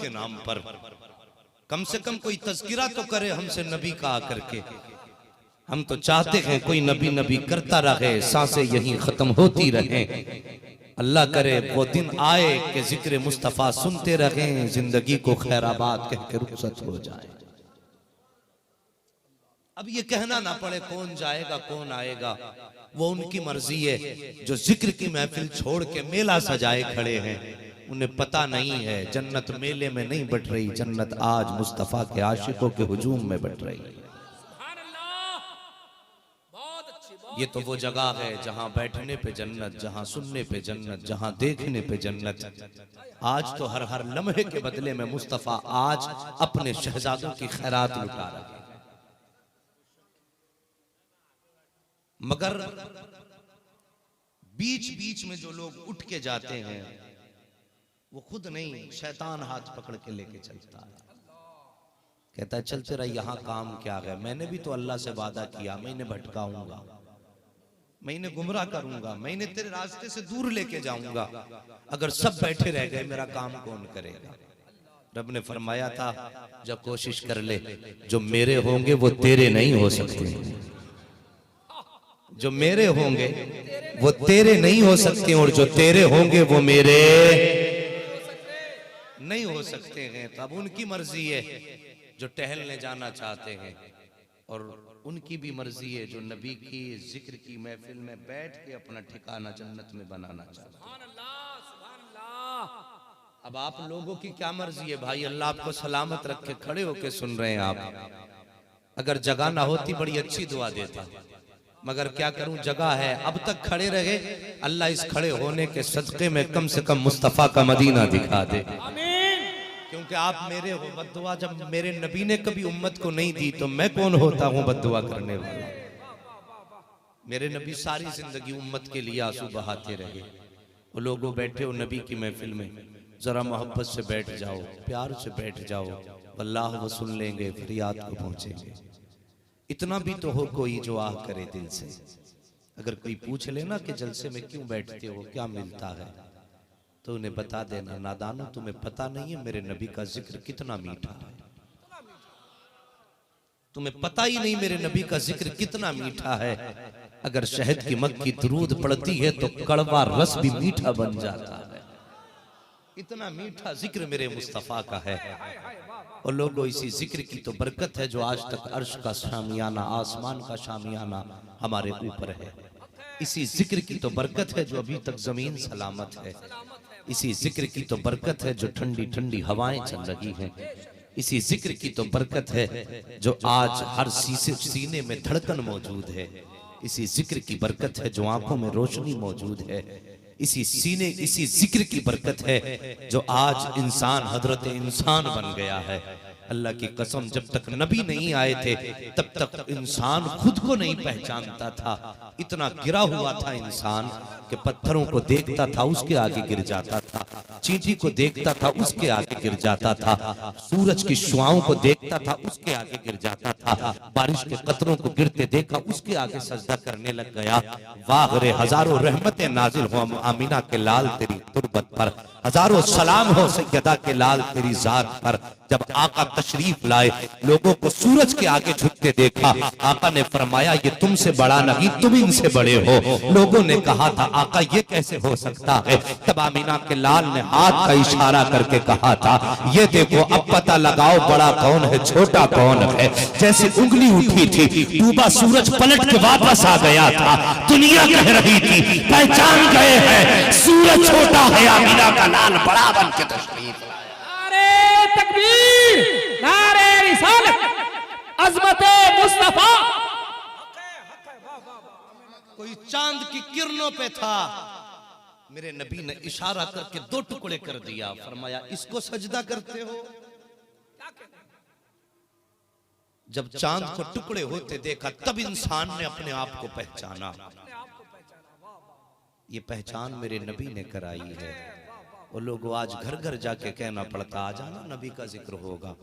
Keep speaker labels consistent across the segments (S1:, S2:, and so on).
S1: के नाम पर। कम से कम कोई तज़किरा तो करे हमसे नबी का आकर के। हम तो चाहते हैं कोई नबी नबी करता रहे, सांसें यहीं खत्म होती रहें। अल्लाह करे वो दिन आए कि जिक्र मुस्तफ़ा सुनते रहें, जिंदगी को खैराबाद कह के रुखसत हो जाए। अब ये कहना ना पड़े कौन जाएगा कौन आएगा, वो उनकी मर्जी है। जो जिक्र की महफिल छोड़ के मेला सजाए खड़े हैं, उन्हें पता नहीं है जन्नत मेले में नहीं बट रही, जन्नत आज मुस्तफ़ा के आशिकों के हुजूम में बट रही है। ये तो वो जगह है जहां बैठने पे जन्नत, जहां सुनने पे जन्नत, जहां देखने पे जन्नत। आज तो हर हर लम्हे के बदले में मुस्तफ़ा आज अपने शहजादों की खैरात लुटा रहे हैं। मगर बीच बीच में जो लोग उठ के जाते हैं वो खुद नहीं, शैतान हाथ पकड़ के लेके चलता है। कहता है चल तेरा यहां काम क्या है, मैंने भी तो अल्लाह से वादा किया, मैं इन्हें भटकाऊंगा, मैं इन्हें गुमराह करूंगा, मैं इन्हें तेरे रास्ते से दूर लेके जाऊंगा। अगर सब बैठे रह गए मेरा काम कौन करेगा। रब ने फरमाया था जब कोशिश कर ले, जो मेरे होंगे वो तेरे नहीं हो सकते, जो मेरे होंगे वो तेरे नहीं हो सकते, और जो तेरे होंगे वो मेरे नहीं हो सकते हैं। तो अब उनकी मर्जी है जो टहलने जाना चाहते हैं, और उनकी भी मर्जी है जो नबी की जिक्र की महफिल में बैठ के अपना ठिकाना जन्नत में बनाना चाहते हैं। अब आप लोगों की क्या मर्जी है भाई, अल्लाह आपको सलामत रखे, खड़े होके सुन रहे हैं आप। अगर जगह ना होती बड़ी अच्छी दुआ देता, मगर क्या करूं जगह है। अब तक खड़े रहे, अल्लाह इस खड़े होने के सदक़े में कम से कम मुस्तफ़ा का मदीना दिखा दे। क्योंकि आप मेरे हो, बद्दुआ जब मेरे नबी ने कभी उम्मत को नहीं दी तो मैं कौन होता हूं बद्दुआ करने वाला। मेरे नबी सारी जिंदगी उम्मत के लिए आंसू बहाते रहे। वो लोगों बैठे हो नबी की महफिल में, जरा मोहब्बत से बैठ जाओ, प्यार से बैठ जाओ, अल्लाह वो सुन लेंगे, फरियाद को पहुंचेंगे। इतना भी तो हो कोई जो आह करे दिल से। अगर कोई पूछ लेना कि जलसे में क्यों बैठते हो, क्या मिलता है, तो उन्हें बता देना नादानो तुम्हें पता नहीं है मेरे नबी का जिक्र कितना मीठा है। तुम्हें पता ही नहीं मेरे नबी का जिक्र कितना मीठा है। अगर शहद की मक्खी दुरूद पड़ती है तो कड़वा रस भी मीठा बन जाता है। इतना मीठा जिक्र मेरे मुस्तफ़ा का है। और लोगों इसी जिक्र की तो बरकत है जो आज तक अर्श का शामियाना, आसमान का शामियाना हमारे ऊपर है। इसी जिक्र की तो बरकत है जो अभी तक जमीन सलामत है। इसी जिक्र की तो बरकत है जो ठंडी ठंडी हवाएं चल रही हैं। इसी जिक्र की तो बरकत है जो आज हर सीने में धड़कन मौजूद है। इसी जिक्र की बरकत है जो आंखों में रोशनी मौजूद है। इसी जिक्र की बरकत है जो आज इंसान हजरत इंसान बन गया है। अल्लाह की कसम जब तक नबी नहीं आए थे तब तक इंसान खुद को नहीं पहचानता था। इतना गिरा हुआ था इंसान कि पत्थरों को देखता था उसके आगे गिर जाता था, चींटी को देखता था उसके आगे गिर जाता था, सूरज की शुआओं को देखता था उसके आगे गिर जाता था, बारिश के कतरों को गिरते देखा उसके आगे सजदा करने लग गया। वाह रे हजारों रहमतें नाजिल हो आमीना के लाल तेरी तुरबत पर, हजारों सलाम हो सैयदा के लाल तेरी जात पर। जब आका तशरीफ लाए लोगों को सूरज के आगे झुकते देखा, आका ने फरमाया ये तुमसे बड़ा नहीं तुम इनसे बड़े हो। लोगों ने कहा था आका ये कैसे हो सकता है। तब आमीना के लाल ने हाथ का इशारा करके कहा था ये देखो अब पता लगाओ बड़ा कौन है छोटा कौन है। जैसे उंगली उठी थी डूबा सूरज पलट के वापस आ गया था। दुनिया कह रही थी पहचान गए हैं सूरज छोटा है, आमीना का लाल बड़ा बन के तशरीफ लाया।
S2: नारे तकबीर, नारे रिसालत, अज़मते मुस्तफा।
S1: कोई चांद की किरणों पे था, मेरे नबी ने इशारा करके दो टुकड़े कर दिया, फरमाया इसको सजदा करते हो। जब चांद को टुकड़े होते देखा तब इंसान ने अपने आप को पहचाना। ये पहचान मेरे नबी ने कराई है। वो लोग आज घर घर जाके कहना पड़ता आ जाना नबी का जिक्र होगा,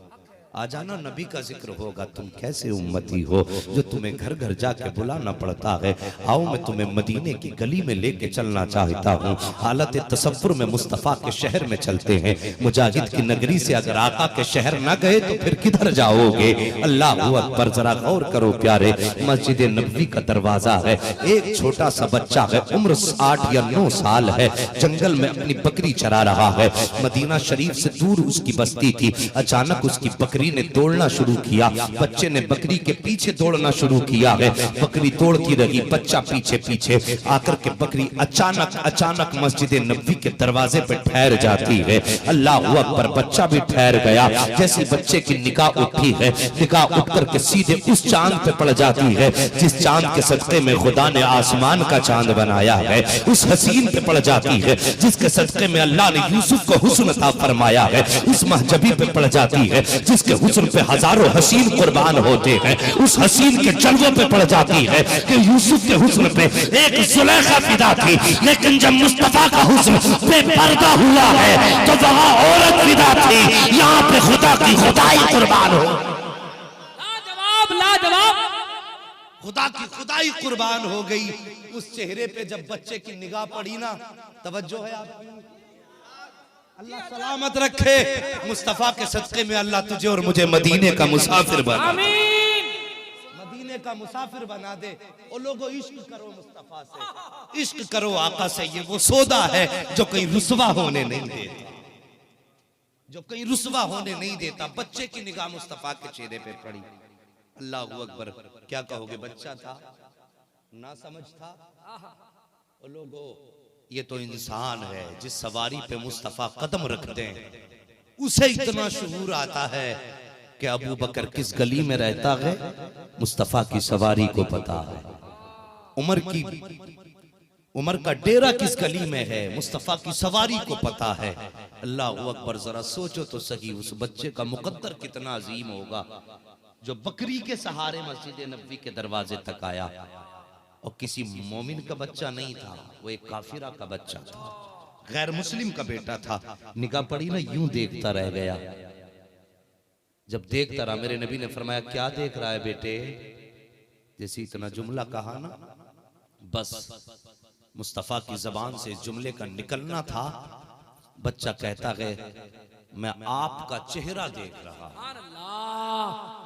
S1: आ जाना, नबी का जिक्र होगा। तुम कैसे उम्मती हो जो तुम्हें घर घर जाके बुलाना पड़ता है। आओ मैं तुम्हें मदीने की गली में लेके चलना चाहता हूँ। हालत तसव्वुर में मुस्तफ़ा के शहर में चलते हैं। मुजाहिद की नगरी से अगर आका के शहर न गए तो फिर किधर जाओगे। अल्लाह अकबर, जरा गौर करो प्यारे, मस्जिद नबवी का दरवाजा है। एक छोटा सा बच्चा है, उम्र 8 या 9 साल है, जंगल में अपनी बकरी चरा रहा है। मदीना शरीफ से दूर उसकी बस्ती थी। अचानक उसकी बकरी ने दौड़ना शुरू किया। बच्चे ने बकरी के पीछे दौड़ना शुरू किया है। बकरी दौड़ती रही, बच्चा पीछे पीछे आकर के बकरी अचानक मस्जिद नबवी के दरवाजे पे ठहर जाती है। अल्लाह अकबर, बच्चा भी ठहर गया। जैसे बच्चे की निगाह उठी है, निगाह उठ करके सीधे उस चांद पे पड़ जाती है जिस चांद के सदके में खुदा ने आसमान का चांद बनाया है। उस हसीन पे पड़ जाती है जिसके सदके में अल्लाह ने यूसुफ को हुस्न अता फरमाया है। उस महजबी पे पड़ जाती है जिसके हुस्न पे हजारों हसीन कुर्बान होते हैं। उस हसीन के जलवों पे पड़ जाती है कि यूसुफ के हुस्न पे एक जुलेखा फिदा थी, लेकिन जब मुस्तफा का हुस्न बेपर्दा हुआ है तो वहां औरत फिदा थी। यहाँ पे खुदा की खुदाई कुर्बान हो।
S2: लाजवाब लाजवाब,
S1: खुदा की खुदाई कुर्बान हो गई। उस चेहरे पे जब बच्चे की निगाह पड़ी ना, तवज्जो है आपकी, अल्लाह सलामत रखे। मुस्तफा के सदके में अल्लाह तुझे और मुझे मदीने का मुसाफिर बना,
S2: आमीन।
S1: मदीने का मुसाफिर बना दे। ओ लोगों, इश्क करो मुस्तफा से, इश्क करो आका से। ये वो सौदा है जो कहीं रुसवा होने नहीं देता, जो कहीं रुसवा होने नहीं देता। बच्चे की निगाह मुस्तफा के चेहरे पे पड़ी। अल्लाह अकबर, क्या कहोगे, बच्चा था, ना समझ था। ओ लोगों, ये तो इंसान है। जिस सवारी पे मुस्तफा कदम रखते हैं उसे इतना शुऊर आता है कि अबू बकर किस गली में रहता है मुस्तफा की सवारी को पता है। उमर का डेरा किस गली में है मुस्तफा की सवारी को पता है। अल्लाह अकबर, जरा सोचो तो सही, उस बच्चे का मुकद्दर कितना अजीम होगा जो बकरी के सहारे मस्जिद नबवी के दरवाजे तक आया। और किसी मोमिन का बच्चा नहीं था, वो एक काफिरा का बच्चा था, गैर मुस्लिम का बेटा था। निगाह पड़ी ना, यूं देखता रह गया। जब देखता रहा, मेरे नबी ने फरमाया, क्या देख रहा है बेटे। जैसे इतना जुमला कहा ना, बस मुस्तफा की जबान से इस जुमले का निकलना था। बच्चा कहता है, मैं आपका चेहरा देख रहा हूं।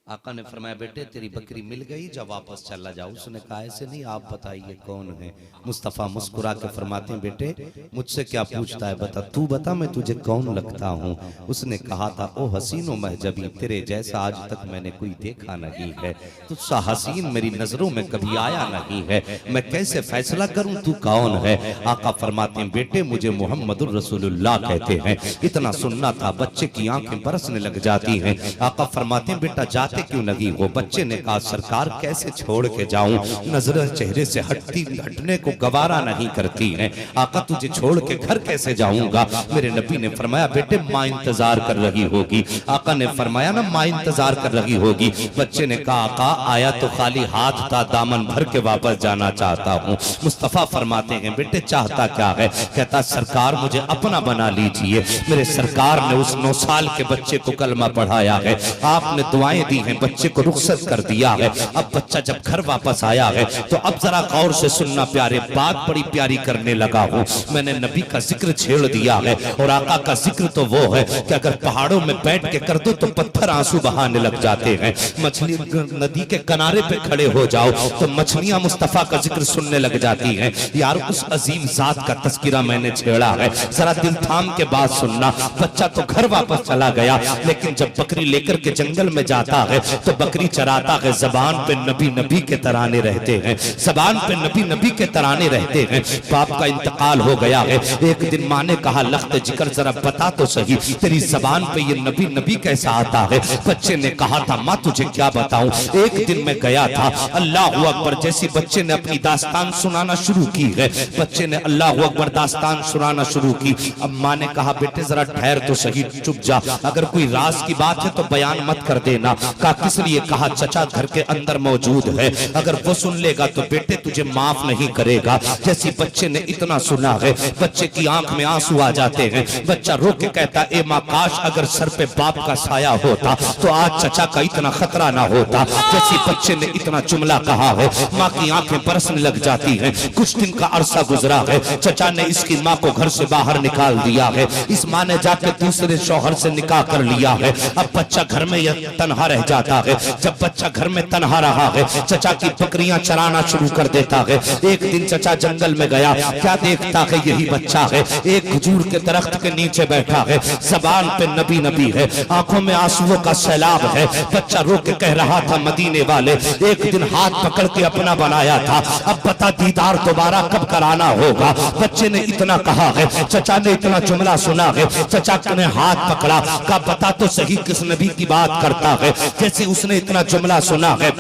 S1: आका ने फरमाया, बेटे तेरी बकरी मिल गई, जब वापस चला जाओ। उसने कहा, ऐसे नहीं, आप बताइए कौन है। मुस्तफा मुस्कुरा के फरमाते हैं, बेटे मुझसे क्या पूछता है, बता, तू बता मैं तुझे कौन लगता हूँ। उसने कहा था, ओ हसीनो महजबी, तेरे जैसा आज तक मैंने कोई देखा नहीं है। तुझसा हसीन मेरी नजरों में कभी आया नहीं है। मैं कैसे फैसला करूं तू कौन है। आका फरमाते हैं, बेटे मुझे मुहम्मदुर रसूलुल्लाह कहते हैं। इतना सुनना था, बच्चे की आंखें बरसने लग जाती हैं। आका फरमाते हैं, बेटा जाते क्यों लगी हो। बच्चे ने कहा, सरकार कैसे छोड़ के जाऊं, नजर चेहरे से हटने को गवारा नहीं करती है। आका तुझे छोड़ के घर कैसे जाऊंगा। मेरे नबी ने फरमाया, बेटे माँ इंतजार कर रही होगी। आका ने फरमाया ना, माँ इंतजार कर रही होगी। बच्चे ने कहा, आका आया तो खाली हाथ था, दामन भर के वापस जाना चाहता हूँ। मुस्तफा फरमाते हैं, बेटे चाहता क्या है। कहता, सरकार मुझे अपना बना लीजिए। मेरे सरकार ने उस 9 साल के बच्चे को कलमा पढ़ाया है, आपने दुआएं दी, बच्चे को रुखसत कर दिया है। अब बच्चा जब घर वापस आया है तो अब जरा गौर से सुनना प्यारे, बात बड़ी प्यारी करने लगा हूँ। मैंने नबी का जिक्र छेड़ दिया है और आका का जिक्र तो वो है कि अगर पहाड़ों में बैठ के कर दो तो पत्थर आंसू बहाने लग जाते हैं। मछली नदी के किनारे पे खड़े हो जाओ तो मछलियां मुस्तफा का जिक्र सुनने लग जाती हैं। यार उस अजीम जात का तस्करा मैंने छेड़ा है, जरा दिल थाम के बात सुनना। बच्चा तो घर वापस चला गया, लेकिन जब बकरी लेकर के जंगल में जाता है तो बकरी चराता है। जबान पे नबी नबी के तराने रहते हैं, जबान पे नबी नबी के तराने रहते हैं। बाप का इंतकाल हो गया है। एक दिन माँ ने कहा, लख्त जिक्र जरा बता तो सही, तेरी जबान पे ये नबी नबी कैसा आता है। बच्चे ने कहा था, माँ तुझे क्या बताऊं। एक दिन मैं गया था, अल्लाह अकबर, जैसे बच्चे ने अपनी दास्तान सुनाना शुरू की है, बच्चे ने अल्लाह अकबर दास्तान सुनाना शुरू की। अब माँ ने कहा, बेटे जरा ठहर तो सही, चुप जा, अगर कोई राज की बात है तो बयान मत कर देना। कहा किस लिए? कहा चचा घर के अंदर मौजूद है, अगर वो सुन लेगा तो बेटे तुझे माफ नहीं करेगा। जैसी बच्चे ने इतना सुना है, बच्चे की आंख में आंसू आ जाते हैं। बच्चा रो के कहता ए माँ, काश अगर सर पे बाप का साया होता तो आज चचा का इतना खतरा ना होता। जैसे बच्चे ने इतना जुमला कहा है, माँ की आंखें बरसने लग जाती हैं। कुछ दिन का अरसा गुजरा है, चचा ने इसकी माँ को घर से बाहर निकाल दिया है। इस माँ ने जाकर दूसरे शौहर से निकाह कर लिया है। अब बच्चा घर में तनहा रह जाता है। जब बच्चा घर में तनहा रहा है, चचा की बकरियां चराना शुरू कर देता है। एक दिन चचा जंगल में गया, क्या देखता है यही बच्चा है, एक खजूर के दरख्त के नीचे बैठा है, जबान पे नबी नबी है, आंखों में आंसुओं का सैलाब है। बच्चा रो के कह रहा था मदीने वाले एक दिन हाथ पकड़ के अपना बनाया था, अब बता दीदार दोबारा कब कराना होगा। बच्चे ने इतना कहा है, चचा ने इतना जुमला सुना है, चचा ने हाथ पकड़ा, कहा बता तो सही किस नबी की बात करता है। जैसे उसने इतना जुमला सुना है,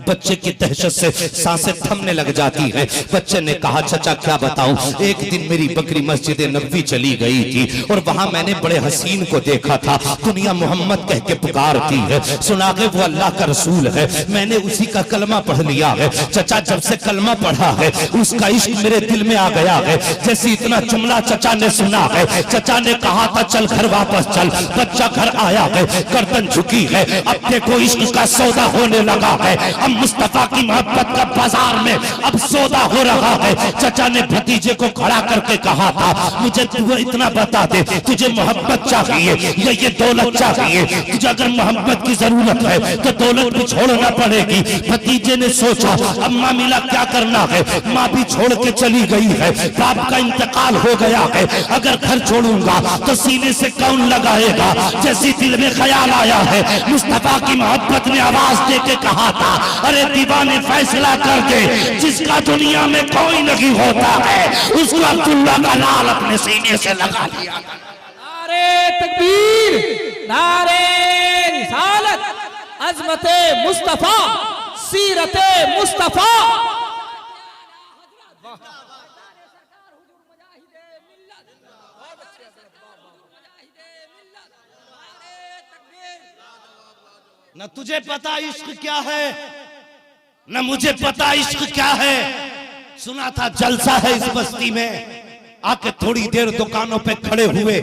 S1: बच्चे की दहशत से सांसें थमने लग जाती है। बच्चे ने कहा चचा क्या बताऊं, एक दिन मेरी बकरी मस्जिद नबवी चली गई थी और वहां मैंने बड़े हसीन को देखा था, दुनिया मोहम्मद कह के पुकारती है, सुना के वो अल्लाह का रसूल है, मैंने उसी का कलमा पढ़ लिया है। चचा जब से कलमा पढ़ा है उसका इश्क मेरे दिल में आ गया है। जैसे इतना जुमला चचा ने सुना है, चचा ने कहा था चल घर वापस चल। बच्चा घर आया है, गर्दन झुकी है, अब देखो इश्क का सौदा होने लगा है। अब मुस्तफा की मोहब्बत का बाजार में अब सौदा हो रहा है। चचा ने भतीजे को खड़ा करके कहा था मुझे तू इतना बता दे, तुझे मोहब्बत चाहिए या ये दौलत चाहिए? तुझे अगर मोहब्बत की जरूरत है तो दौलत भी छोड़ना पड़ेगी। भतीजे ने सोचा अब माँ मिला क्या करना है, माँ भी छोड़ के चली गई है, बाप का इंतकाल हो गया है, अगर घर छोड़ूंगा तो सीने से कौन लगाएगा। जैसी दिल में ख्याल आया है, मुस्तफा की मोहब्बत ने आवाज दे के कहा था अरे दीवाने फैसला कर दे, जिसका दुनिया में कोई नहीं होता है उसको अब्दुल्ला का लाल अपने सीने से लगा दिया।
S2: नारे तकबीर, नारे रिसालत, अजमते मुस्तफा, सीरते मुस्तफा।
S1: न तुझे पता इश्क क्या है, न मुझे पता इश्क क्या है। सुना था जलसा है इस बस्ती में, आके थोड़ी देर दुकानों पे खड़े हुए,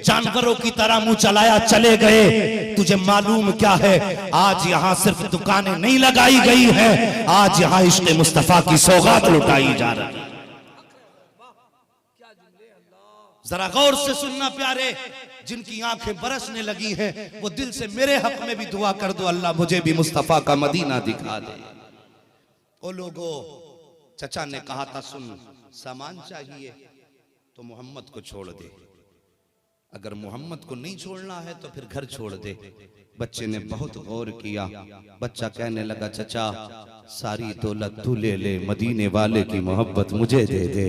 S1: जानवरों की तरह मुंह चलाया चले गए। तुझे मालूम क्या है, आज यहाँ सिर्फ दुकानें नहीं लगाई गई हैं, आज यहाँ इश्क मुस्तफा की सौगात लुटाई जा रही है। जरा गौर से सुनना प्यारे, जिनकी आंखें बरसने लगी हैं वो दिल से मेरे हक में भी दुआ कर दो, अल्लाह मुझे भी मुस्तफा का मदीना दिखा दे। ओ लोगो, चचा ने कहा था सुन, सामान चाहिए तो मोहम्मद को छोड़ दे, अगर मोहम्मद को नहीं छोड़ना है तो फिर घर छोड़ दे। बच्चे ने बहुत गौर किया, बच्चा कहने लगा चचा सारी दौलत तू ले ले, मदीने वाले की मोहब्बत मुझे दे दे।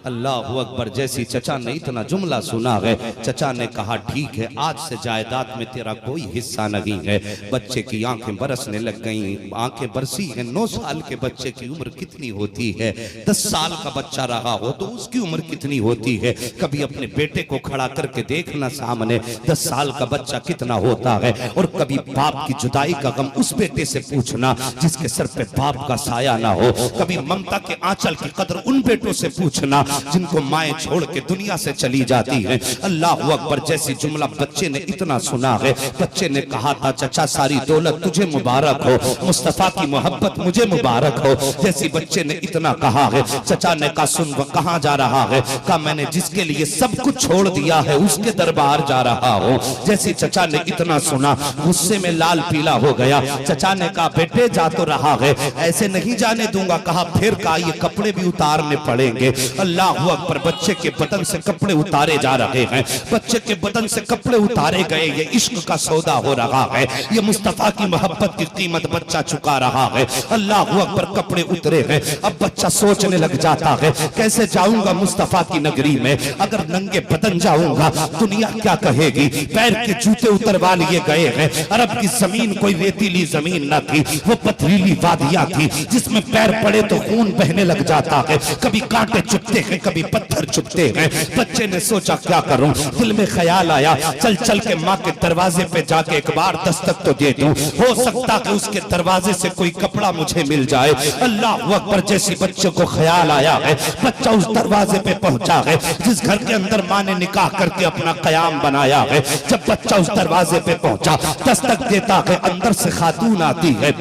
S1: अल्लाह अकबर। जैसी चचा ने इतना जुमला सुना है, चचा ने कहा ठीक है, आज से जायदाद में तेरा कोई हिस्सा नहीं है। बच्चे की आंखें बरसने लग गईं, आंखें बरसी हैं। 9 साल के बच्चे की उम्र कितनी होती है? 10 साल का बच्चा रहा हो तो उसकी उम्र कितनी होती है? कभी अपने बेटे को खड़ा करके देखना सामने, 10 साल का बच्चा कितना होता है। और कभी बाप की जुदाई का गम उस बेटे से पूछना जिसके सर पे बाप का साया ना हो। कभी ममता के आंचल की कदर उन बेटों से पूछना जिनको माएं छोड़ के दुनिया से चली जाती हैं। अल्लाह अकबर। जैसी जुमला बच्चे ने इतना सुना है, बच्चे ने कहा था चचा सारी दौलत तुझे मुबारक हो, मुस्तफा की मोहब्बत मुझे मुबारक हो। जैसी बच्चे ने इतना कहा है, चचा ने कहा सुन वो कहाँ जा रहा है? कहा मैंने जिसके लिए सब कुछ छोड़ दिया है उसके दरबार जा रहा हूँ। जैसी चचा ने इतना सुना, गुस्से में लाल पीला हो गया। चचा ने कहा बेटे जा तो रहा है, ऐसे नहीं जाने दूंगा। कहा फिर कहा ये कपड़े भी उतारने पड़ेंगे। अल्लाह अकबर। बच्चे के बदन से कपड़े उतारे जा रहे हैं, बच्चे के बदन से कपड़े उतारे गए। ये इश्क का सौदा हो रहा है, ये मुस्तफा की मोहब्बत की कीमत बच्चा चुका रहा है। अल्लाह अकबर। कपड़े उतरे हैं, अब बच्चा सोचने लग जाता है कैसे जाऊंगा मुस्तफा की नगरी में? अगर नंगे बदन जाऊंगा दुनिया क्या कहेगी? पैर के जूते उतरवा लिए गए हैं। अरब की जमीन कोई रेतीली जमीन न थी, वो पथरीली वादियां थी जिसमें पैर पड़े तो खून बहने लग जाता है। कभी कांटे चुभते
S3: हैं कभी पत्थर चुभते हैं। बच्चे ने सोचा क्या करूं, दिल में ख्याल आया चल चल के माँ के दरवाजे पे जाके एक बार दस्तक तो दे दूं, हो सकता कि उसके दरवाजे से कोई कपड़ा मुझे मिल जाए। अल्लाह अकबर, जैसी बच्चे को ख्याल आया है, बच्चा उस दरवाजे पे पहुंचा है जिस घर के अंदर माँ ने निकाह करके अपना कयाम बनाया है। जब बच्चा उस दरवाजे पे पहुंचा, दस्तक देता है, अंदर से खातून आती है।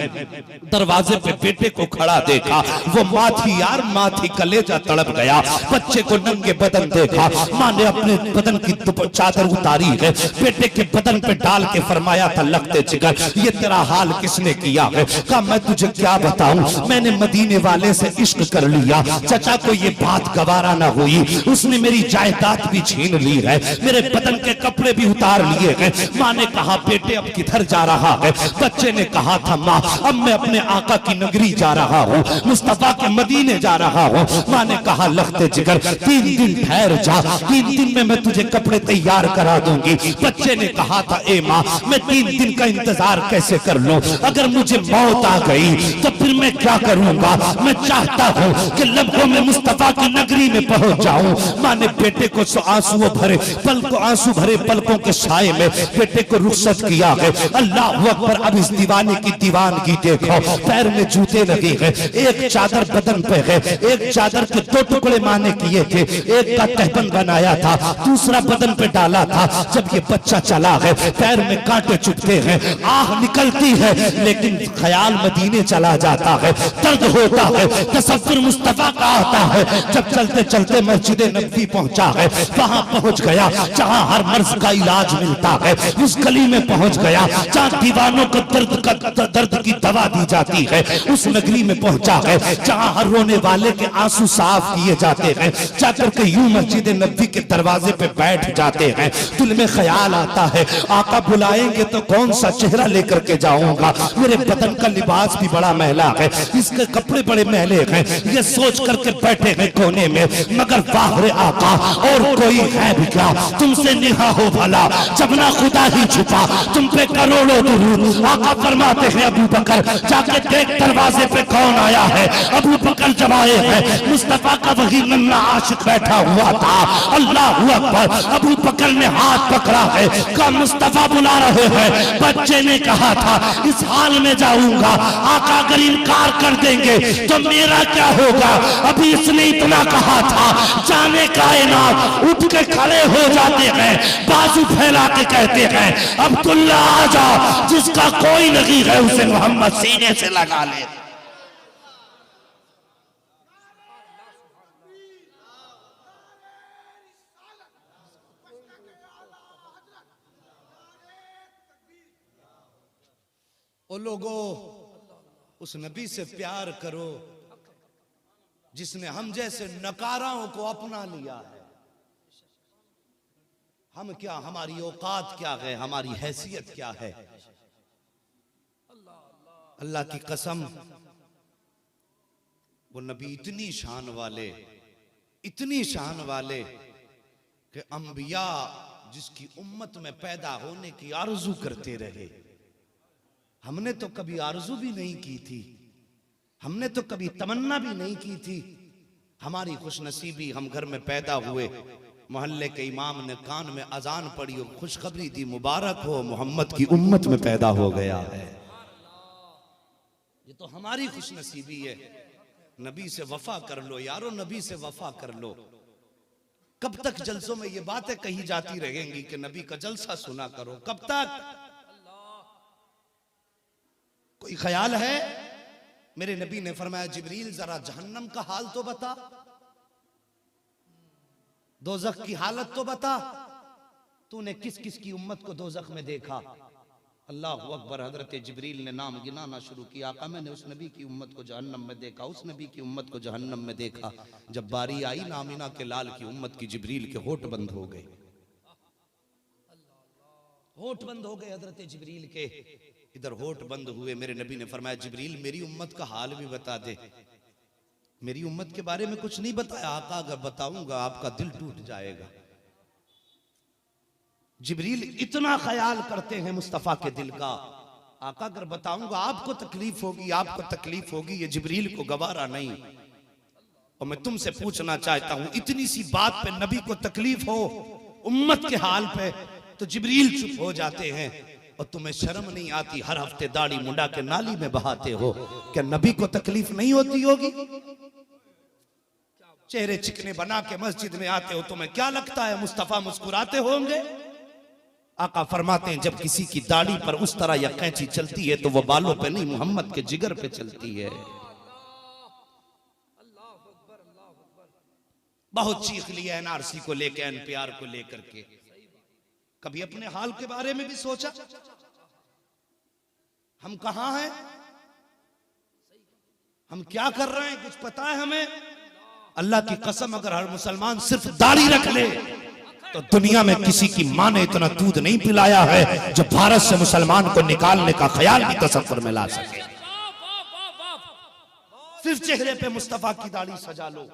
S3: दरवाजे पे बेटे को खड़ा देखा, वो माँ थी यार, माँ थी, कलेजा तड़प गया। बच्चे को नंगे बदन देखा, माँ ने अपने बदन की चादर उतारी है, बेटे के बदन पे डाल के फरमाया था लगते जिगर ये तेरा हाल किसने किया है? कहा मैं तुझे क्या बताऊं, मैंने मदीने वाले से इश्क कर लिया, चचा को ये बात गवारा ना हुई, उसने मेरी जायदाद भी छीन ली है, मेरे बदन के कपड़े भी उतार लिए हैं। माँ ने कहा बेटे अब किधर जा रहा है? बच्चे ने कहा था माँ अब मैं अपने आका की नगरी जा रहा हूँ, मुस्तफा के मदीने जा रहा हूँ। माँ ने कहा लगते जिगर 3 दिन ठहर जा, 3 दिन में मैं तुझे कपड़े तैयार करा दूंगी। बच्चे ने कहा था ए माँ मैं 3 दिन का इंतजार कैसे कर लूं, अगर मुझे मौत आ गई तो फिर मैं क्या करूंगा? मैं चाहता हूँ कि लम्हों में मुस्तफा की नगरी में पहुंच जाऊं। माँ ने बेटे को आंसुओं भरे आंसू भरे पलकों के साए में बेटे को रुखसत किया है। अल्लाह अकबर, अब इस दीवाने की दीवानगी देखो, पैर में जूते लगे हैं, एक चादर बदन पे है, एक चादर के 2 टुकड़े माँ ने किए थे, एक का तहबंद बनाया था, दूसरा बदन पे डाला था। जब ये बच्चा चला है पैर में कांटे चुभते हैं, आह निकलती है, लेकिन ख्याल मदीने चला जाता है, दर्द होता है, तसव्वुर मुस्तफा का आता है। जब चलते चलते मस्जिद नबवी पहुंचा है, वहां पहुंच गया जहां हर मर्ज का इलाज मिलता है, उस गली में पहुंच गया जहां दीवानों को दर्द की दवा दी जाती है, उस नगरी में पहुंचा है जहां हर रोने वाले के आंसू साफ किए जाते हैं। जाकर के यूं मस्जिद नबवी के दरवाजे पे बैठ जाते हैं। दिल में ख्याल आता है आका बुलाएंगे तो कौन सा चेहरा लेकर के जाऊंगा, मेरे बदन का लिबास भी बड़ा महला है, इसके कपड़े बड़े महले हैं, ये सोच करके बैठे हैं कोने में। मगर वाह आका और कोई है भी क्या, तुमसे निहा हो भला जब ना खुदा ही छुपा, तुम पे करोड़ों दुरूद। आका फरमाते हैं अबू बकर जाके देख दरवाजे पे कौन आया है। अबू बकर जब आए हैं मुस्तफा का वही नन्हा आशिक बैठा हुआ था। अल्लाह अकबर, अबू बकर ने हाथ पकड़ा है, का मुस्तफा बुला रहे हैं। बच्चे ने कहा था इस हाल में जाऊंगा, आका अगर इनकार कर देंगे तो मेरा क्या होगा? अभी इसने इतना कहा था, जाने कायनात उठ के खड़े हो जाते हैं, बाजू फैला के कहते हैं अब्दुल्ला आ जाओ, जिसका कोई नहीं है उसे मोहम्मद सीने से लगा ले।
S1: ओ लोगों, उस नबी से प्यार करो जिसने हम जैसे नकाराओं को अपना लिया है। हम क्या, हमारी औकात क्या है, हमारी हैसियत क्या है? अल्लाह की कसम, वो नबी इतनी शान वाले, इतनी शान वाले कि अंबिया जिसकी उम्मत में पैदा होने की आरज़ू करते रहे। हमने तो कभी आरज़ू भी नहीं की थी, हमने तो कभी तमन्ना भी नहीं की थी। हमारी खुशनसीबी, हम घर में पैदा हुए, मोहल्ले के इमाम ने कान में अजान पड़ी और खुशखबरी दी, मुबारक हो मोहम्मद की उम्मत में पैदा हो गया है। ये तो हमारी खुशनसीबी है। नबी से वफा कर लो यारो, नबी से वफा कर लो। कब तक जलसों में ये बातें कही जाती रहेंगी कि नबी का जलसा सुना करो? कब तक? कोई ख्याल है? मेरे नबी ने फरमाया जिब्रील जरा जहन्नम का हाल तो बता, दोज़ख की हालत तो बता, तूने किस किस की उम्मत को दोज़ख में देखा? अल्लाह अकबर। हजरत जिब्रील ने नाम गिनाना शुरू किया, आका मैंने उस नबी की उम्मत को जहन्नम में देखा, उस नबी की उम्मत को जहन्नम में देखा। जब बारी आई नामिना के लाल की उम्मत की, जिब्रील के होठ बंद हो गए, होठ बंद हो गए हजरत जिब्रील के। इधर होठ बंद हुए, मेरे नबी ने फरमाया जिब्रील मेरी उम्मत का हाल भी बता दे। मेरी उम्मत के बारे में कुछ नहीं बताया। आका अगर बताऊंगा आपका दिल टूट जाएगा। जिब्रील इतना ख्याल करते हैं मुस्तफा के दिल का, आका अगर बताऊंगा आपको तकलीफ होगी, आपको तकलीफ होगी। ये जिब्रील को गवारा नहीं।
S3: और मैं तुमसे पूछना चाहता हूं, इतनी सी बात पे नबी को तकलीफ हो उम्मत के हाल पे, तो जिब्रील चुप हो जाते हैं, और तुम्हें शर्म नहीं आती? हर हफ्ते दाढ़ी मुंडा के नाली में बहाते हो, क्या नबी को तकलीफ नहीं होती होगी? चेहरे चिकने बना के मस्जिद में आते हो, तुम्हें क्या लगता है मुस्तफा मुस्कुराते होंगे? आका फरमाते हैं, जब किसी की दाढ़ी पर उस तरह या कैंची चलती है तो वह बालों पे नहीं, मोहम्मद के जिगर पे चलती है। बहुत चीख लिया एनआरसी को लेकर, एनपीआर को लेकर के। कभी अपने हाल के बारे में भी सोचा? हम कहां हैं, हम क्या कर रहे हैं, कुछ पता है हमें? अल्लाह की कसम, अगर हर मुसलमान सिर्फ दाढ़ी रख ले तो दुनिया में किसी की मां ने इतना दूध नहीं पिलाया है जो भारत से मुसलमान को निकालने का ख्याल भी तसव्वुर में ला सके। सिर्फ चेहरे पे मुस्तफा की दाढ़ी सजा लो,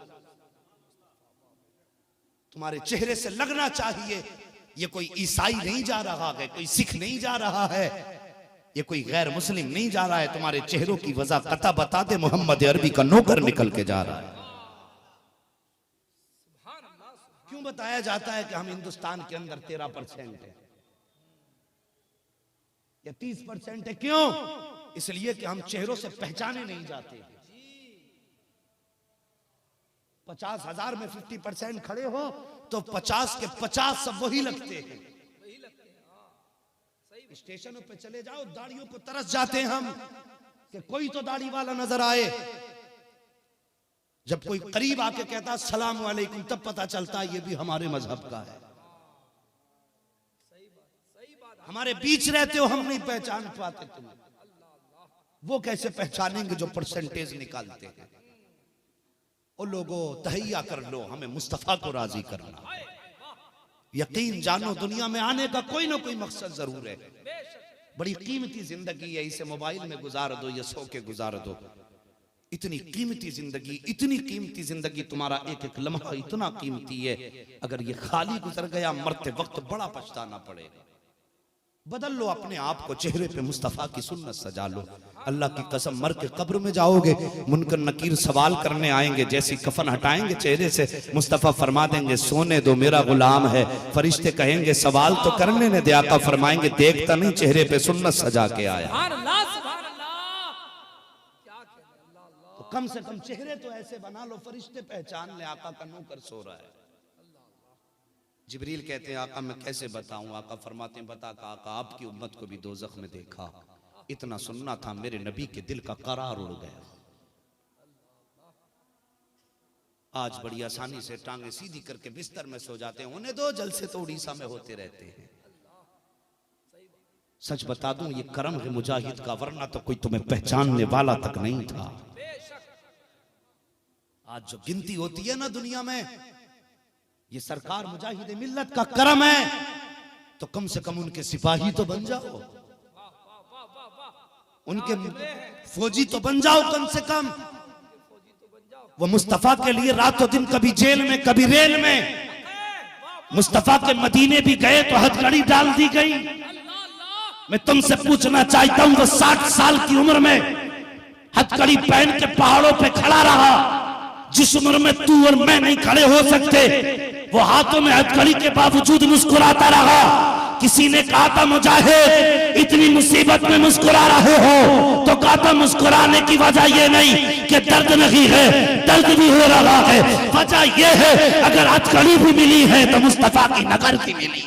S3: तुम्हारे चेहरे से लगना चाहिए ये कोई ईसाई नहीं जा रहा है, कोई सिख नहीं जा रहा है, ये कोई गैर मुस्लिम नहीं जा रहा है। तुम्हारे चेहरों की वजह कता बता दे, मोहम्मद अरबी का नौकर निकल के जा रहा है। क्यों बताया जाता है कि हम हिंदुस्तान के अंदर 13% है या 30% है? क्यों? इसलिए कि हम चेहरों से पहचाने नहीं जाते। 50,000 में 50% खड़े हो तो 50 के 50 सब वही लगते हैं। स्टेशनों पे चले जाओ, दाढ़ियों को तरस जाते हैं हम कि कोई तो दाढ़ी वाला नजर आए। जब कोई करीब आके कहता सलाम वालेकुम, तब पता चलता है ये भी हमारे मजहब का है। हमारे बीच रहते हो, हम नहीं पहचान पाते तुम्हें। वो कैसे पहचानेंगे जो परसेंटेज निकालते हैं? ओ लोगों, तहैया कर लो, हमें मुस्तफा को राजी करना। यकीन जानो, दुनिया में आने का कोई ना कोई मकसद जरूर है। बड़ी कीमती जिंदगी है, इसे मोबाइल में गुजार दो या सो के गुजार दो। इतनी कीमती जिंदगी, इतनी कीमती जिंदगी, तुम्हारा एक एक लम्हा इतना कीमती है, अगर ये खाली गुजर गया मरते वक्त बड़ा पछताना पड़ेगा। बदल लो अपने आप को, चेहरे पे मुस्तफा की सुन्नत सजा लो। अल्लाह की कसम, मर के कब्र में जाओगे, मुनकर नकीर सवाल करने आएंगे, जैसी कफन हटाएंगे चेहरे से, मुस्तफा फरमा देंगे सोने दो मेरा गुलाम है। फरिश्ते कहेंगे सवाल तो करने ने दे। आका फरमाएंगे देखता नहीं चेहरे पे सुन्नत सजा के आया। तो कम से कम चेहरे तो ऐसे बना लो, फरिश्ते पहचान ले आका का नौकर सो रहा है। जिब्रील कहते हैं आका मैं कैसे बताऊं? आका फरमाते हैं बता का आका, आपकी उम्मत को भी दोज़ख में देखा, इतना सुनना था, मेरे नबी के दिल का करार उड़ गया। आज बड़ी आसानी से टांगे सीधी करके बिस्तर में सो जाते हैं, उन्हें दो जलसे तो उड़ीसा में होते रहते हैं। सच बता दूं, ये करम है मुजाहिद का, वरना तो कोई तुम्हें पहचानने वाला तक नहीं था। आज जो गिनती होती है ना दुनिया में, ये सरकार मुजाहिद मिल्लत का करम है, तो कम से कम उनके सिपाही तो बन जाओ, उनके फौजी तो बन जाओ कम से कम। वो मुस्तफा के लिए रातों दिन कभी जेल में कभी रेल में, मुस्तफा के मदीने भी गए तो हथकड़ी डाल दी गई। मैं तुमसे पूछना चाहता हूं, वो 60 साल की उम्र में हथकड़ी पहन के पहाड़ों पे खड़ा रहा, जिस उम्र में तू और मैं नहीं खड़े हो सकते, वो हाथों में हथकड़ी के बावजूद मुस्कुराता रहा। किसी ने कहा था मुजाहिद इतनी मुसीबत में मुस्कुरा रहे हो, तो कहा था मुस्कुराने की वजह ये नहीं कि दर्द नहीं है, दर्द भी हो रहा है, वजह ये है अगर हथकड़ी भी मिली है तो मुस्तफा की नगर की मिली।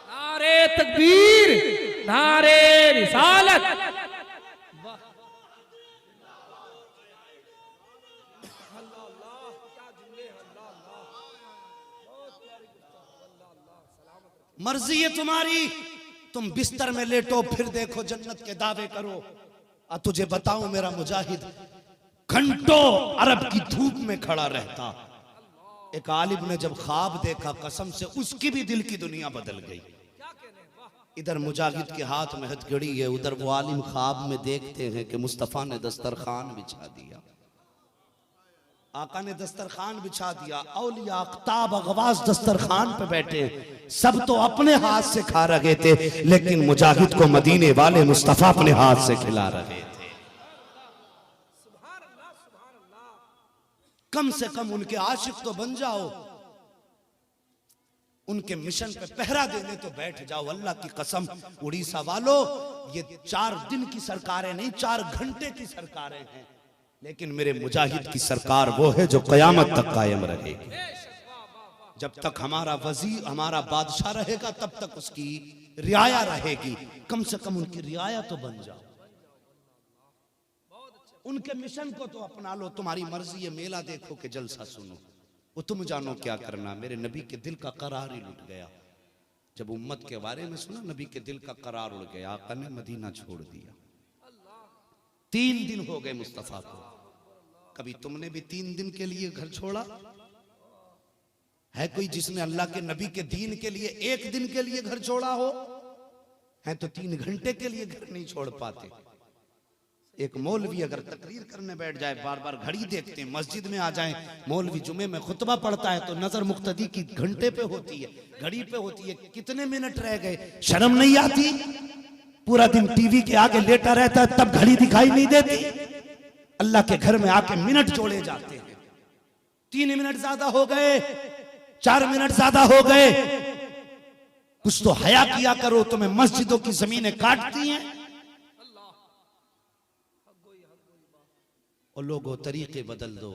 S2: नारे तकबीर, नारे रिसालत।
S3: मर्जी है तुम्हारी, तुम बिस्तर में लेटो फिर देखो जन्नत के दावे करो। और तुझे बताऊं मेरा मुजाहिद घंटों अरब की धूप में खड़ा रहता। एक आलिम ने जब ख्वाब देखा, कसम से उसकी भी दिल की दुनिया बदल गई। इधर मुजाहिद के हाथ में हथकड़ी है, उधर वो आलिम ख्वाब में देखते हैं कि मुस्तफा ने दस्तरखान बिछा दिया। आका ने दस्तरखान बिछा दिया, औलिया अख्ताब अगवास दस्तरखान पे बैठे, सब तो अपने हाथ से खा रहे थे, लेकिन मुजाहिद को मदीने वाले मुस्तफा अपने हाथ से खिला रहे थे। कम से कम उनके आशिक तो बन जाओ, उनके मिशन पे पहरा देने तो बैठ जाओ। अल्लाह की कसम उड़ीसा वालों, ये 4 दिन की सरकारें नहीं, 4 घंटे की सरकारें हैं, लेकिन मेरे मुजाहिद की सरकार वो है जो कयामत तक कायम रहेगी। जब तक हमारा वजीर, हमारा बादशाह रहेगा, तब तक उसकी रियाया रहेगी। कम से कम उनकी रियाया तो बन जाओ, उनके मिशन को तो अपना लो। तुम्हारी मर्जी है मेला देखो कि जलसा सुनो, वो तुम जानो क्या करना। मेरे नबी के दिल का करार ही लुट गया जब उम्मत के बारे में सुना। नबी के दिल का करार उड़ गया, आका ने मदीना छोड़ दिया। 3 दिन हो गए मुस्तफा को। कभी तुमने भी 3 दिन के लिए घर छोड़ा है? कोई जिसने अल्लाह के नबी के दीन के लिए 1 दिन के लिए घर छोड़ा हो? है तो 3 घंटे के लिए घर नहीं छोड़ पाते। एक मौलवी अगर तकरीर करने बैठ जाए, बार बार घड़ी देखते हैं, मस्जिद में आ जाए, मौलवी जुमे में खुतबा पढ़ता है तो नजर मुक्तदी की घंटे पे होती है, घड़ी पे होती है, कितने मिनट रह गए। शर्म नहीं आती? पूरा दिन टीवी के आगे लेटा रहता है, तब घड़ी दिखाई नहीं देती। अल्लाह के घर में आके मिनट जोड़े जाते हैं। 3 मिनट ज्यादा हो गए, 4 मिनट ज्यादा हो गए। कुछ तो हया किया करो, तुम्हें मस्जिदों की जमीनें काटती हैं। और लोगों तरीके बदल दो।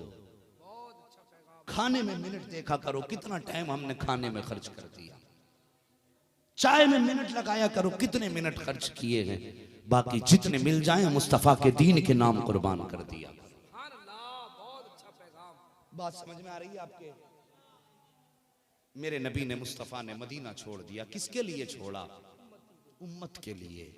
S3: खाने में मिनट देखा करो, कितना टाइम हमने खाने में खर्च कर दिया। चाय में मिनट लगाया करो, कितने मिनट खर्च किए हैं। बाकी जितने मिल जाएं मुस्तफा के दीन के नाम कुर्बान कर दिया। बात समझ में आ रही है आपके? मेरे नबी ने, मुस्तफा ने मदीना छोड़ दिया। किसके लिए छोड़ा? उम्मत के लिए।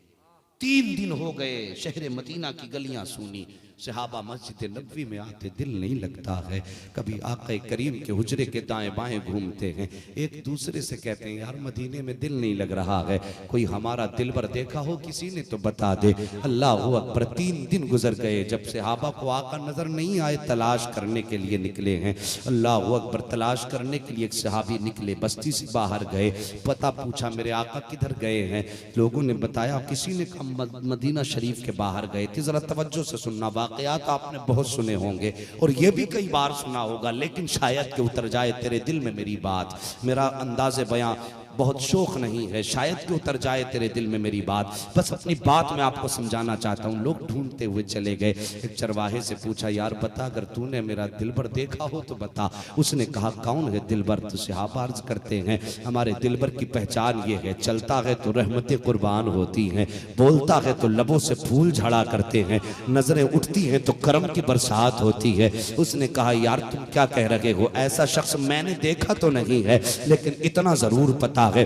S3: 3 दिन हो गए, शहर मदीना की गलियां सूनी। सहाबा मस्जिद नबवी में आते दिल नहीं लगता है। कभी आक़ा करीम के हुजरे के दाएं बाएं घूमते हैं, एक दूसरे से कहते हैं यार मदीने में दिल नहीं लग रहा है, कोई हमारा दिलबर देखा हो किसी ने तो बता दे। अल्लाह अकबर। 3 दिन गुजर गए। जब सहाबा को आका नजर नहीं आए, तलाश करने के लिए निकले हैं। अल्लाह अकबर। तलाश करने के लिए एक सहाबी निकले, बस्ती से बाहर गए, पता पूछा मेरे आका किधर गए हैं। लोगों ने बताया, किसी ने कहा मदीना शरीफ के बाहर गए थे। जरा तवज्जो से सुनना, वाकयात आपने बहुत सुने होंगे और ये भी कई बार सुना होगा, लेकिन शायद कि उतर जाए तेरे दिल में मेरी बात। मेरा अंदाज़े बयां बहुत शौक नहीं है, शायद कि उतर जाए तेरे दिल में मेरी बात। बस अपनी बात मैं आपको समझाना चाहता हूँ। लोग ढूंढते हुए चले गए। एक चरवाहे से पूछा, यार बता, अगर तूने मेरा दिलबर देखा हो तो बता। उसने कहा, कौन है दिलबर? तो सहाबा अर्ज करते हैं, हमारे दिलबर की पहचान ये है, चलता है तो रहमतें कुर्बान होती हैं, बोलता है तो लबों से फूल झड़ा करते हैं, नजरें उठती हैं तो करम की बरसात होती है। उसने कहा, यार तुम क्या कह रहे हो? ऐसा शख्स मैंने देखा तो नहीं है, लेकिन इतना जरूर पता है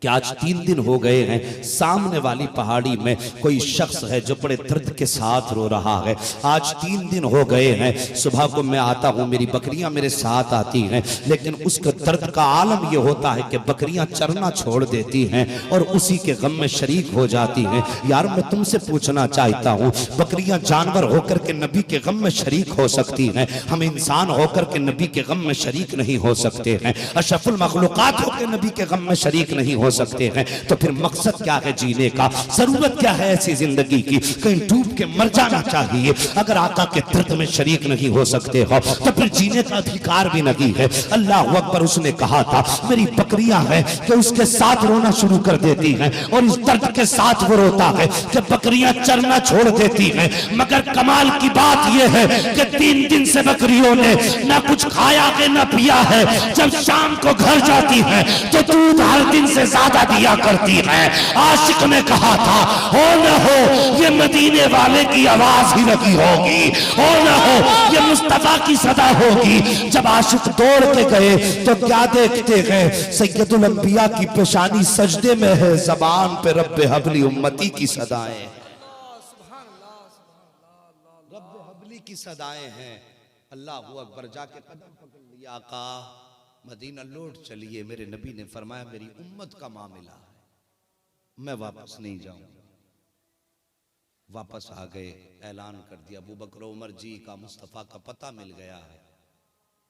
S3: कि आज 3 दिन हो गए हैं, सामने वाली पहाड़ी में कोई शख्स है जो बड़े दर्द के साथ रो रहा है। आज 3 दिन हो गए हैं, सुबह को मैं आता हूं, मेरी बकरियां मेरे साथ आती हैं, लेकिन उसके दर्द का आलम यह होता है कि बकरियां चरना छोड़ देती हैं और उसी के गम में शरीक हो जाती हैं। यार मैं तुमसे पूछना चाहता हूं, बकरियां जानवर होकर के नबी के गम में शरीक हो सकती हैं, हम इंसान होकर के नबी के गम में शरीक नहीं हो सकते हैं, अशरफुल मखलूकात होकर नबी के गम में शरीक नहीं हो सकते हैं। तो फिर मकसद क्या है जीने का? जरूरत क्या है ऐसी जिंदगी की? कहीं डूब के मर जाना चाहिए। अगर आका के दर्द में शरीक नहीं हो सकते हो तो फिर जीने का अधिकार भी नहीं है। अल्लाह अकबर। उसने कहा था, मेरी बकरियां हैं कि उसके साथ रोना शुरू कर देती हैं और इस दर्द के साथ वो रोता है कि बकरियां चरना छोड़ देती हैं। मगर कमाल की बात यह है कि 3 दिन से बकरियों ने ना कुछ खाया है ना पिया है। जब शाम को घर जाती है तो दूध हर दिन से ज्यादा दिया करती है। आशिक ने कहा था, हो न हो ये मदीने वाले की आवाज ही लगी होगी, हो न हो ये मुस्तफा की सदा होगी। जब आशिक दौड़ के गए तो क्या देखते गए? सैयदुल अंबिया की पेशानी सजदे में है, जबान पे रब्बे हबली उम्मती की सदाएं, रब्बे हबली की सदाएं हैं। अल्लाह अकबर। जाके कदम पकड़ लिया, आका मदीना लौट चलिए। मेरे नबी ने फरमाया, मेरी उम्मत का मामला है, मैं वापस नहीं जाऊंगा। वापस आ गए, ऐलान कर दिया, अबू बकर उमर जी का मुस्तफा का पता मिल गया है,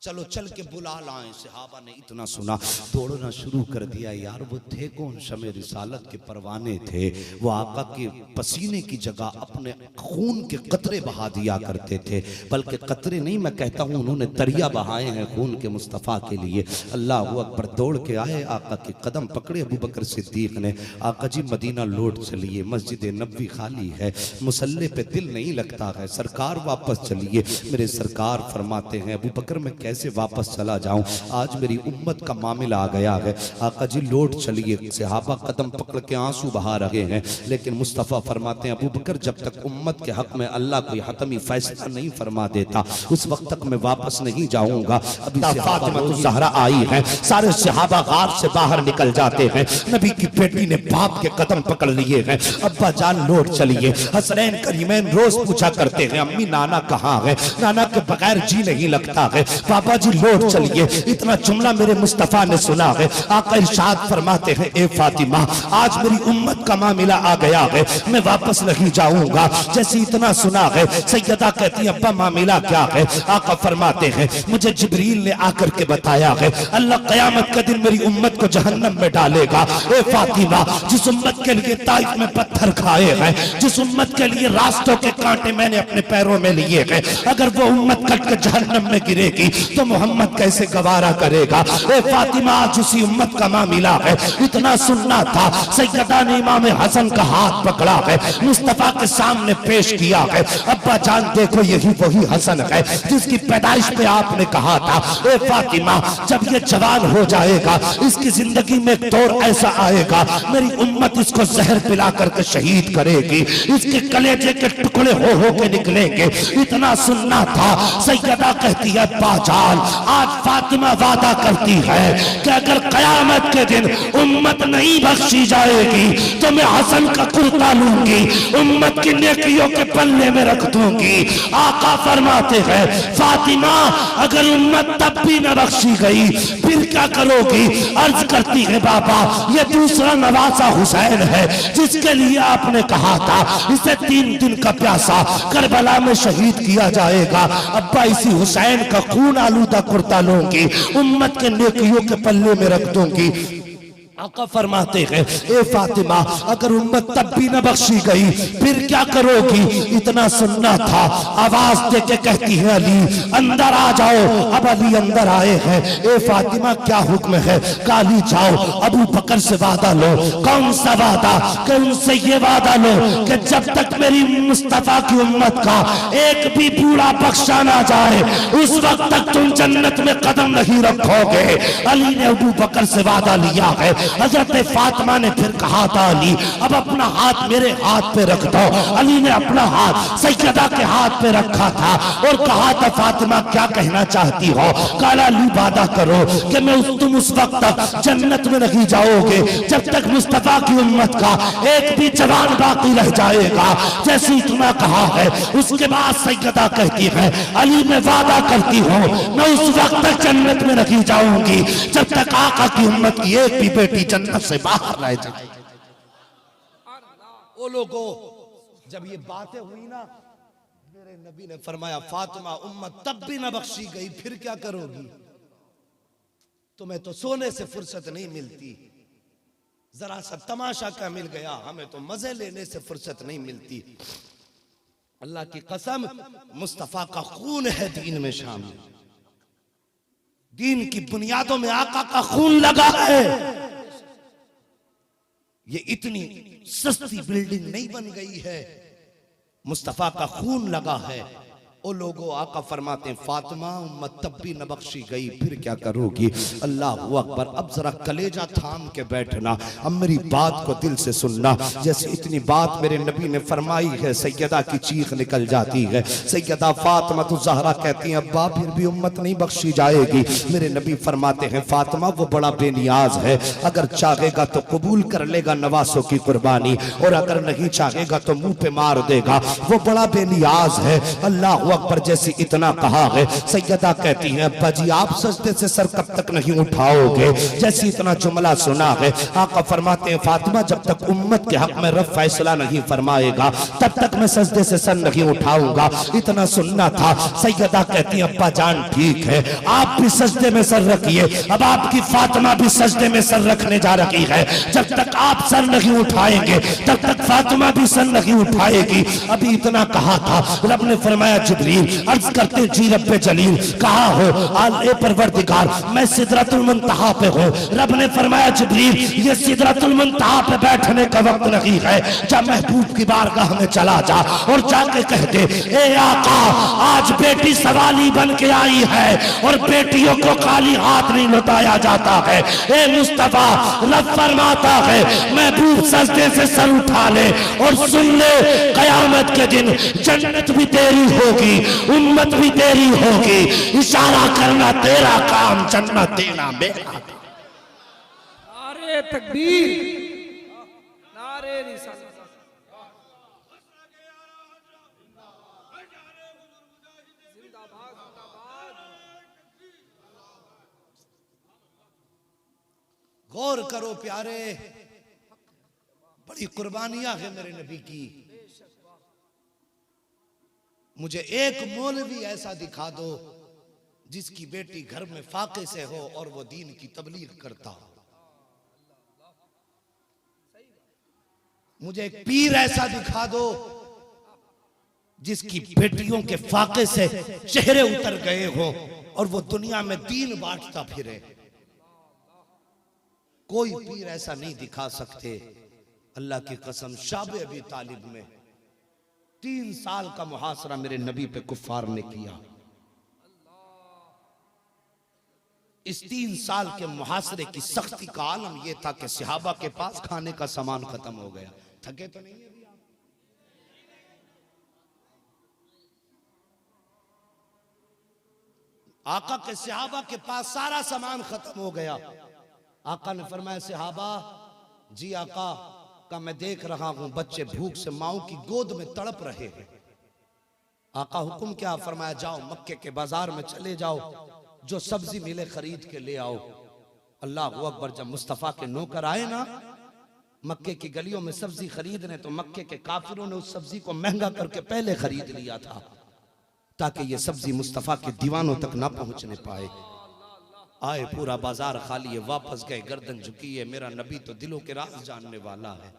S3: चलो चल के बुला लाएं। सहाबा ने इतना सुना, दौड़ना शुरू कर दिया। यार वो थे कौन? शमे रिसालत के परवाने थे। वो आका के पसीने की जगह अपने खून के कतरे बहा दिया करते थे, बल्कि कतरे नहीं, मैं कहता हूँ उन्होंने दरिया बहाए हैं खून के मुस्तफ़ा के लिए। अल्लाह अकबर। दौड़ के आए, आका के कदम पकड़े अबू बकर सिद्दीक ने। आका जी मदीना लौट चलिए, मस्जिद नबवी खाली है, मुसल्ले पे दिल नहीं लगता है, सरकार वापस चलिए। मेरे सरकार फरमाते हैं अबू बकर मैं कैसे वापस चला जाऊं, आज मेरी उम्मत का मामला आ गया है। आका जी लौट चलिए। सहाबा कदम पकड़ के आंसू बहा रहे हैं, लेकिन मुस्तफ़ा फरमाते हैं अबू बकर जब तक उम्मत के हक में अल्लाह कोई हतमी फैसला नहीं फरमा देता उस वक्त तक मैं वापस नहीं जाऊंगा। अभी फातिमा तो ज़हरा आई है, सारे सहाबा गार से बाहर निकल जाते हैं। नबी की बेटी ने बाप के कदम पकड़ लिए हैं, अब्बा जान लौट चलिए। हसनैन करीमैन रोज पूछा करते हैं अम्मी नाना कहाँ है, नाना के बगैर जी नहीं लगता है, बाबा जी लौट चलिए। इतना जुमला मेरे मुस्तफा ने सुना है। आका इरशाद फरमाते हैं ए फातिमा आज मेरी उम्मत का मामला आ गया है, मैं वापस नहीं जाऊंगा। जैसे इतना सुना है सैयदा कहती अब्बा मामला क्या है? आका फरमाते हैं मुझे जिब्रील ने आकर के बताया है अल्लाह कयामत के दिन मेरी उम्मत को जहन्नम में डालेगा। ए फातिमा जिस उम्मत के लिए ताइफ में पत्थर खाए हैं, जिस उम्मत के लिए रास्तों के कांटे मैंने अपने पैरों में लिए हैं, अगर वो उम्मत कट के जहन्नम में गिरेगी तो मोहम्मद कैसे गवारा करेगा? ए फातिमा आज उसी उम्मत का मामला है। इतना सुनना था, सैयदा ने इमाम हसन का हाथ पकड़ा है, मुस्तफा के सामने पेश किया है। अब्बा जान देखो यही वही हसन है जिसकी पैदाइश पे आपने कहा था ए फातिमा जब ये जवान हो जाएगा इसकी जिंदगी में एक दौर ऐसा आएगा मेरी उम्मत इसको जहर पिला करके शहीद करेगी, इसके कलेजे के टुकड़े हो के निकलेंगे। इतना सुनना था, सैयदा कहती है बाजान आज फातिमा वादा करती है कि अगर कयामत के दिन उम्मत नहीं बख्शी जाएगी तो मैं हसन का कुर्ता लूंगी, उम्मत की नेकियों के पल्ले में रख दूंगी। आका फरमाते हैं फातिमा अगर उम्मत तब भी न बख्शी गई फिर क्या करोगी? अर्ज करती है बाबा ये दूसरा नवासा हुसैन है जिसके लिए आपने कहा था इसे 3 दिन का प्यासा करबला में शहीद किया जाएगा। अब्बा इसी हुसैन का खून आलूदा कुर्ता लूंगी, उम्मत के नेकियों के पल्ले में रख दूंगी। आका फरमाते हैं ए फातिमा अगर उम्मत तब भी न बख्शी गई फिर क्या करोगी? इतना सुनना था, आवाज दे के कहती है अली अंदर आ जाओ। अब अली अंदर आए हैं। ए फातिमा क्या हुक्म है? काली जाओ अबू बकर से वादा लो। कौन सा वादा? कि उनसे ये वादा लो कि जब तक मेरी मुस्तफा की उम्मत का एक भी बूढ़ा बख्शा ना जाए उस वक्त तक तुम जन्नत में कदम नहीं रखोगे। अली ने अबू बकर से वादा लिया है। हजरत फातिमा ने फिर कहा था अली अब अपना हाथ मेरे हाथ पे रख दो। अली ने अपना हाथ सैयदा के हाथ पे रखा था और कहा था फातिमा क्या कहना चाहती हो? काला अली वादा करो कि मैं तुम उस वक्त तक जन्नत में नहीं जाओगे जब तक मुस्तफा की उम्मत का एक भी जवान बाकी रह जाएगा। जैसे इतना कहा है उसके बाद सैयदा कहती है अली मैं वादा करती हूँ मैं उस वक्त तक जन्नत में नहीं जाऊंगी जब तक आका की उम्मत की एक भी बेटी जन्नत से बाहर रह जाए।
S1: ओ लोगों जब ये बातें हुई ना मेरे नबी ने फरमाया फातिमा उम्मत तब भी ना बख्शी गई फिर क्या करोगी? तुम्हें तो सोने से फुर्सत नहीं मिलती, जरा सा तमाशा क्या मिल गया, हमें तो मजे लेने से फुर्सत नहीं मिलती। अल्लाह की कसम मुस्तफा का खून है दीन में शामिल, दीन की बुनियादों में आका का खून लगा है। ये इतनी सस्ती बिल्डिंग नहीं बन गई है, मुस्तफा का खून लगा है। ओ लोगों आका फरमाते हैं फातिमा उम्मत तब भी न बख्शी गई फिर क्या करोगी? अल्लाह अकबर। अब जरा कलेजा थाम के बैठना, अब मेरी बात को दिल से सुनना। जैसे इतनी बात मेरे नबी ने फरमाई है सैयदा की चीख निकल जाती है। सैयदा फातिमा तो ज़हरा कहती हैं अब्बा फिर भी उम्मत नहीं बख्शी जाएगी। मेरे नबी फरमाते हैं फातिमा वो बड़ा बेनियाज है, अगर चाहेगा तो कबूल कर लेगा नवासों की कुर्बानी और अगर नहीं चाहेगा तो मुंह पे मार देगा। वो बड़ा बेनियाज है। अल्लाह
S3: अकबर जैसी इतना कहा है, सैयदा कहती हैं अब्बा जी आप सजदे से सर कब तक नहीं उठाओगे? जैसी इतना जुमला सुना है, आका फरमाते हैं फातिमा जब तक उम्मत के हक में रब फैसला नहीं फरमाएगा तब तक मैं सजदे से सर नहीं उठाऊंगा। इतना सुनना था। सैयदा कहती हैं अब्बा जान ठीक है, आप भी सजदे में सर रखिए, अब आपकी फातिमा भी सजदे में सर रखने जा रही है। जब तक आप सर नहीं उठाएंगे तब तक फातिमा भी सर नहीं उठाएगी। अभी इतना कहा था, रब ने फरमाया जिब्रील अर्ज करते जी रब्बे जलील कहा हो आले परवरदिगार मैं सिदरतुल मुंतहा पे हूँ। रब ने फरमाया जिब्रील ये सिदरतुल मुंतहा पे बैठने का वक्त नहीं है, जा महबूब की बारगाह में चला जा और जाके कह दे ए आका आज बेटी सवाली बन के आई है और बेटियों को खाली हाथ नहीं लौटाया जाता है। ए मुस्तफा रब फरमाता है महबूब सजदे से सर उठा ले और सुन ले कयामत के दिन जन्नत भी तेरी होगी, उम्मत भी तेरी होगी। इशारा करना तेरा काम, जन्नत देना मेरा।
S2: नारे तकबीर, नारे रिसालत।
S1: गौर करो प्यारे, बड़ी कुर्बानियां है मेरे नबी की। मुझे एक मौलवी ऐसा दिखा दो जिसकी बेटी घर में फाके से हो और वो दीन की तबलीग करता हो। मुझे एक पीर ऐसा दिखा दो जिसकी बेटियों के फाके से चेहरे उतर गए हो और वो दुनिया में दीन बांटता फिरे। कोई पीर ऐसा नहीं दिखा सकते। अल्लाह की कसम शाबे अबी तालिब में 3 साल का मुहासरा मेरे नबी पे कुफार ने किया। इस 3 साल के मुहासरे की सख्ती का आलम यह था कि सहाबा के पास खाने का सामान खत्म हो गया। थके तो नहीं है अभी आप? आका के सहाबा के पास सारा सामान खत्म हो गया। आका ने फरमाया सहाबा जी आका का मैं देख रहा हूं बच्चे भूख से माओ की गोद में तड़प रहे हैं। आका हुक्म क्या? फरमाया जाओ मक्के के बाजार में चले जाओ, जो सब्जी मिले खरीद के ले आओ। अल्लाह अकबर। जब मुस्तफा के नौकर आए ना मक्के की गलियों में सब्जी खरीदने, तो मक्के के काफिरों ने उस सब्जी को महंगा करके पहले खरीद लिया था ताकि ये सब्जी मुस्तफा के दीवानों तक ना पहुंचने पाए। आए पूरा बाजार खाली है, वापस गए गर्दन झुकी है। मेरा नबी तो दिलों के राज जानने वाला है।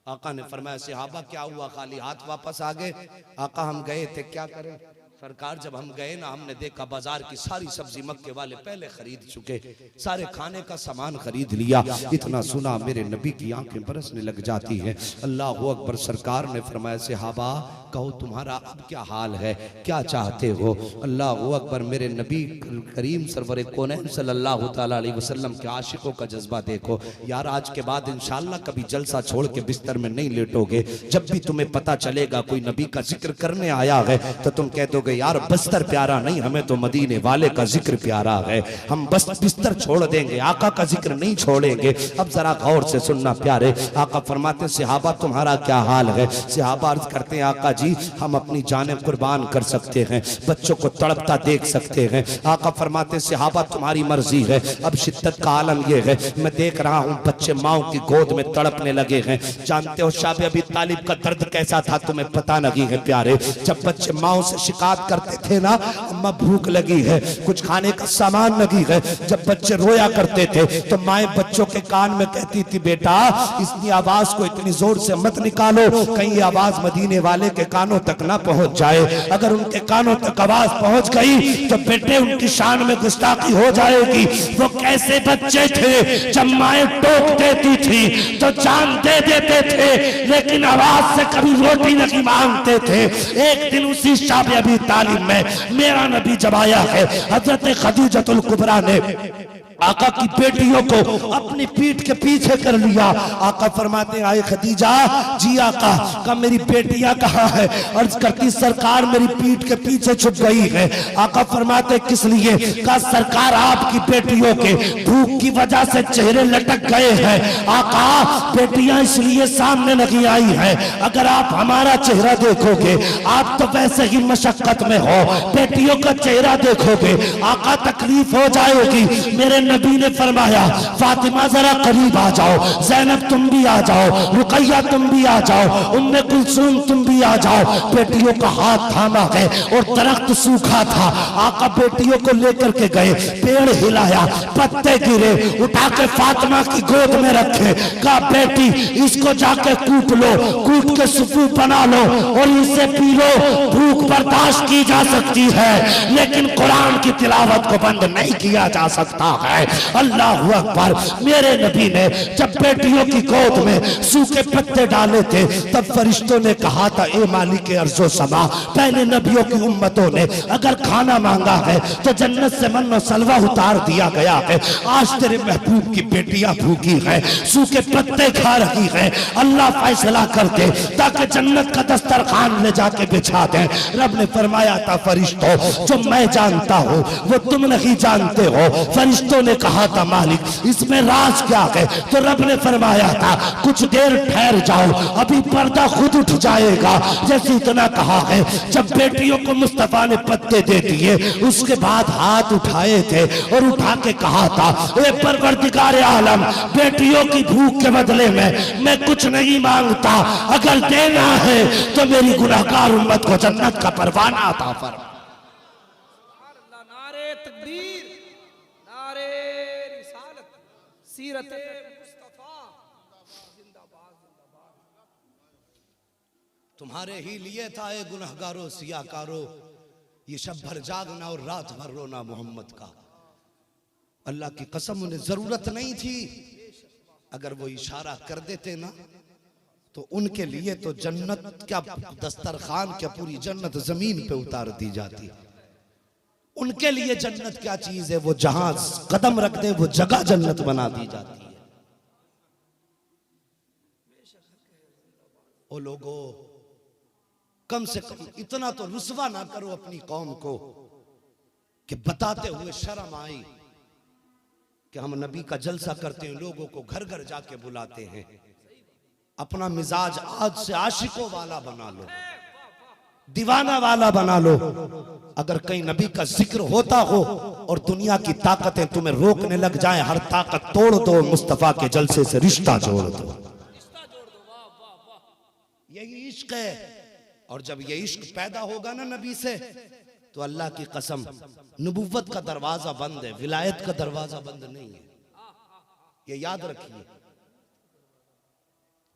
S1: आका ने फरमाया सहाबा क्या हुआ, खाली हाथ वापस आ गए? आका हम गए थे, क्या करें सरकार? जब हम गए ना हमने देखा बाजार की सारी सब्जी मक्के वाले पहले खरीद चुके, सारे खाने का सामान खरीद लिया। इतना सुना मेरे नबी की आंखें बरसने लग जाती हैं। अल्लाह अकबर। सरकार ने फरमाया सहाबा कहो तुम्हारा अब क्या हाल है, क्या चाहते हो? अल्लाह अकबर। मेरे नबी करीम सरवर कौनैन सल्लल्लाहु तआला अलैहि वसल्लम के आशिकों का जज्बा देखो। यार आज के बाद इंशाअल्लाह कभी जलसा छोड़ के बिस्तर में नहीं लेटोगे। जब भी तुम्हें पता चलेगा कोई नबी का जिक्र करने आया है तो तुम कह दोगे यार बिस्तर प्यारा नहीं, हमें तो मदीने वाले का जिक्र प्यारा है, हम बस बिस्तर छोड़ देंगे, आका का जिक्र नहीं छोड़ेंगे। अब जरा गौर से सुनना प्यारे। आका फरमाते सहाबा तुम्हारा क्या हाल है? सहाबा अर्ज करते हैं आका जी हम अपनी जानें कुर्बान कर सकते हैं, बच्चों को तड़पता देख सकते हैं। आका फरमाते सहाबा तुम्हारी मर्जी है। अब शिद्दत का आलम यह है मैं देख रहा हूँ बच्चे माओ की गोद में तड़पने लगे हैं। जानते हो शाबे अबी तालिब का दर्द कैसा था तुम्हें पता नहीं है प्यारे। जब बच्चे माओ से शिकायत करते थे ना अम्मा भूख लगी है, कुछ खाने का सामान लगी है, जब बच्चे रोया करते थे तो माए बच्चों के कान में कहती थी बेटा इसकी आवाज को इतनी जोर से मत निकालो कहीं आवाज मदीने वाले के कानों तक ना पहुंच जाए। अगर उनके कानों तक आवाज पहुंच गई तो बेटे उनकी शान में गुस्ताखी हो जाएगी। वो कैसे बच्चे थे जब माए टोक देती थी तो जान दे देते थे लेकिन आवाज से कभी रोटी नहीं मांगते थे। एक दिन उसी शाबे अबी तालिब में मेरा नबी जब आया है हजरत खदीजतुल कुबरा ने
S3: आका की बेटियों को अपनी पीठ के पीछे कर लिया। आका फरमाते आए खदीजा, जी आका, का मेरी बेटियां कहाँ है? अर्ज करती सरकार मेरी पीठ के पीछे छुप गई है। आका फरमाते किस लिए? का सरकार आपकी बेटियों के भूख की वजह से चेहरे लटक गए हैं। आका बेटियां इसलिए सामने नहीं आई है, अगर आप हमारा चेहरा देखोगे आप तो वैसे ही मशक्कत में हो, बेटियों का चेहरा देखोगे आका तकलीफ हो जाएगी। मेरे नबी ने फरमाया फातिमा जरा करीब आ जाओ, ज़ैनब तुम भी आ जाओ, रुकैया तुम भी आ जाओ, उम्मे कुलसूम तुम भी आ जाओ। बेटियों का हाथ थामा है और दरख्त सूखा था। आका बेटियों को लेकर के गए, पेड़ हिलाया, पत्ते गिरे, उठा के फातिमा की गोद में रखे। कहा बेटी इसको जाके कूट लो, कूट के सुफू बना लो और इसे पी लो। भूख बर्दाश्त की जा सकती है लेकिन कुरान की तिलावत को बंद नहीं किया जा सकता है। अल्लाह अकबर। मेरे नबी ने जब बेटियों की गोद में सूखे पत्ते डाले थे तब फरिश्तों ने कहा था ए मालिक अर्ज़ो समा, पहले नबियों की उम्मतों ने अगर खाना मांगा है तो जन्नत से मन्नो सलवा उतार दिया गया है। आज तेरे महबूब की बेटियां भूखी हैं, सूखे पत्ते खा रही हैं। अल्लाह फैसला करके ताकि जन्नत का दस्तरखान ले जाके बिछा दे। रब ने फरमाया था फरिश्तों जो मैं जानता हूँ वो तुम नहीं जानते हो। फरिश्तों ने कहा था मालिक इसमें राज क्या है? तो रब ने फरमाया था कुछ देर ठहर जाओ, अभी पर्दा खुद उठ जाएगा। जैसे इतना कहा है, जब बेटियों को मुस्तफा ने पत्ते दे दिए उसके बाद हाथ उठाए थे और उठा के कहा था ए परवरदिगार आलम, बेटियों की भूख के बदले में मैं कुछ नहीं मांगता, अगर देना है तो मेरी गुनाहगार उम्मत को जन्नत का परवाना अता फरमा।
S2: नारे तकबीर, नारे रिसालत, सीरत मुस्तफा जिंदाबाद जिंदाबाद।
S1: तुम्हारे ही लिए था ए गुनहगारो सियाकारो, ये शब भर जागना और रात भर रोना मोहम्मद का। अल्लाह की कसम उन्हें जरूरत नहीं थी, अगर वो इशारा कर देते ना तो उनके लिए तो जन्नत क्या दस्तरखान क्या पूरी जन्नत जमीन पे उतार दी जाती। उनके लिए जन्नत क्या चीज है, वो जहां कदम रख दे वो जगह जन्नत बना दी जाती है। ओ लोगों, कम से कम इतना तो रुसवा ना करो अपनी कौम को कि बताते हुए शर्म आई कि हम नबी का जलसा करते हैं, लोगों को घर घर जाके बुलाते हैं। अपना मिजाज आज से आशिकों वाला बना लो, दीवाना वाला बना लो। अगर कहीं नबी का जिक्र होता हो और दुनिया की ताकतें तुम्हें रोकने लग जाएं, हर ताकत तोड़ दो, मुस्तफा के जलसे से रिश्ता जोड़ दो। यही इश्क है। और जब ये इश्क पैदा होगा ना नबी से तो अल्लाह की कसम नबुव्वत का दरवाजा बंद है, विलायत का दरवाजा बंद नहीं है। ये याद रखिए।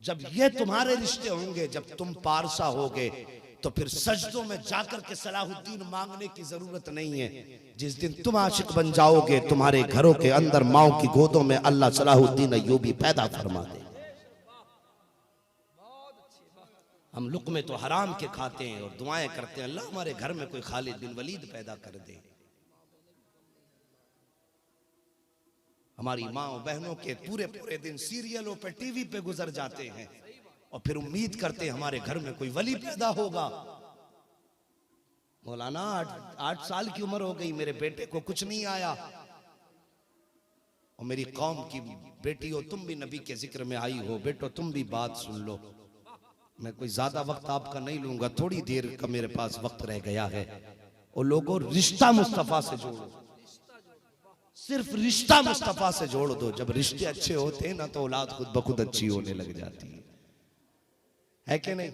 S1: जब ये तुम्हारे रिश्ते होंगे, जब तुम पारसा होगे तो फिर सजदों में जाकर के सलाहुद्दीन मांगने की जरूरत नहीं है। जिस दिन तुम आशिक बन जाओगे तुम्हारे घरों के अंदर माओ की गोदों में अल्लाह सलाहुद्दीन अय्यूबी पैदा फरमा दे। हम लुक़्मे तो हराम के खाते हैं और दुआएं करते हैं अल्लाह हमारे घर में कोई खालिद बिन वलीद पैदा कर दे। हमारी माँ बहनों के पूरे पूरे दिन सीरियलों पे टीवी पे गुजर जाते हैं और फिर उम्मीद करते हैं हमारे घर में कोई वली पैदा होगा। मौलाना 8 साल की उम्र हो गई, मेरे बेटे को कुछ नहीं आया। और मेरी कौम की बेटी हो, तुम भी नबी के जिक्र में आई हो, बेटो तुम भी बात सुन लो। मैं कोई ज्यादा वक्त आपका नहीं लूंगा, थोड़ी देर का मेरे पास वक्त रह गया है। और लोगों, रिश्ता मुस्तफा से जोड़ो, सिर्फ रिश्ता मुस्तफा से जोड़ दो। जब रिश्ते अच्छे होते हैं ना तो औलाद खुद ब खुद अच्छी होने लग जाती है कि नहीं?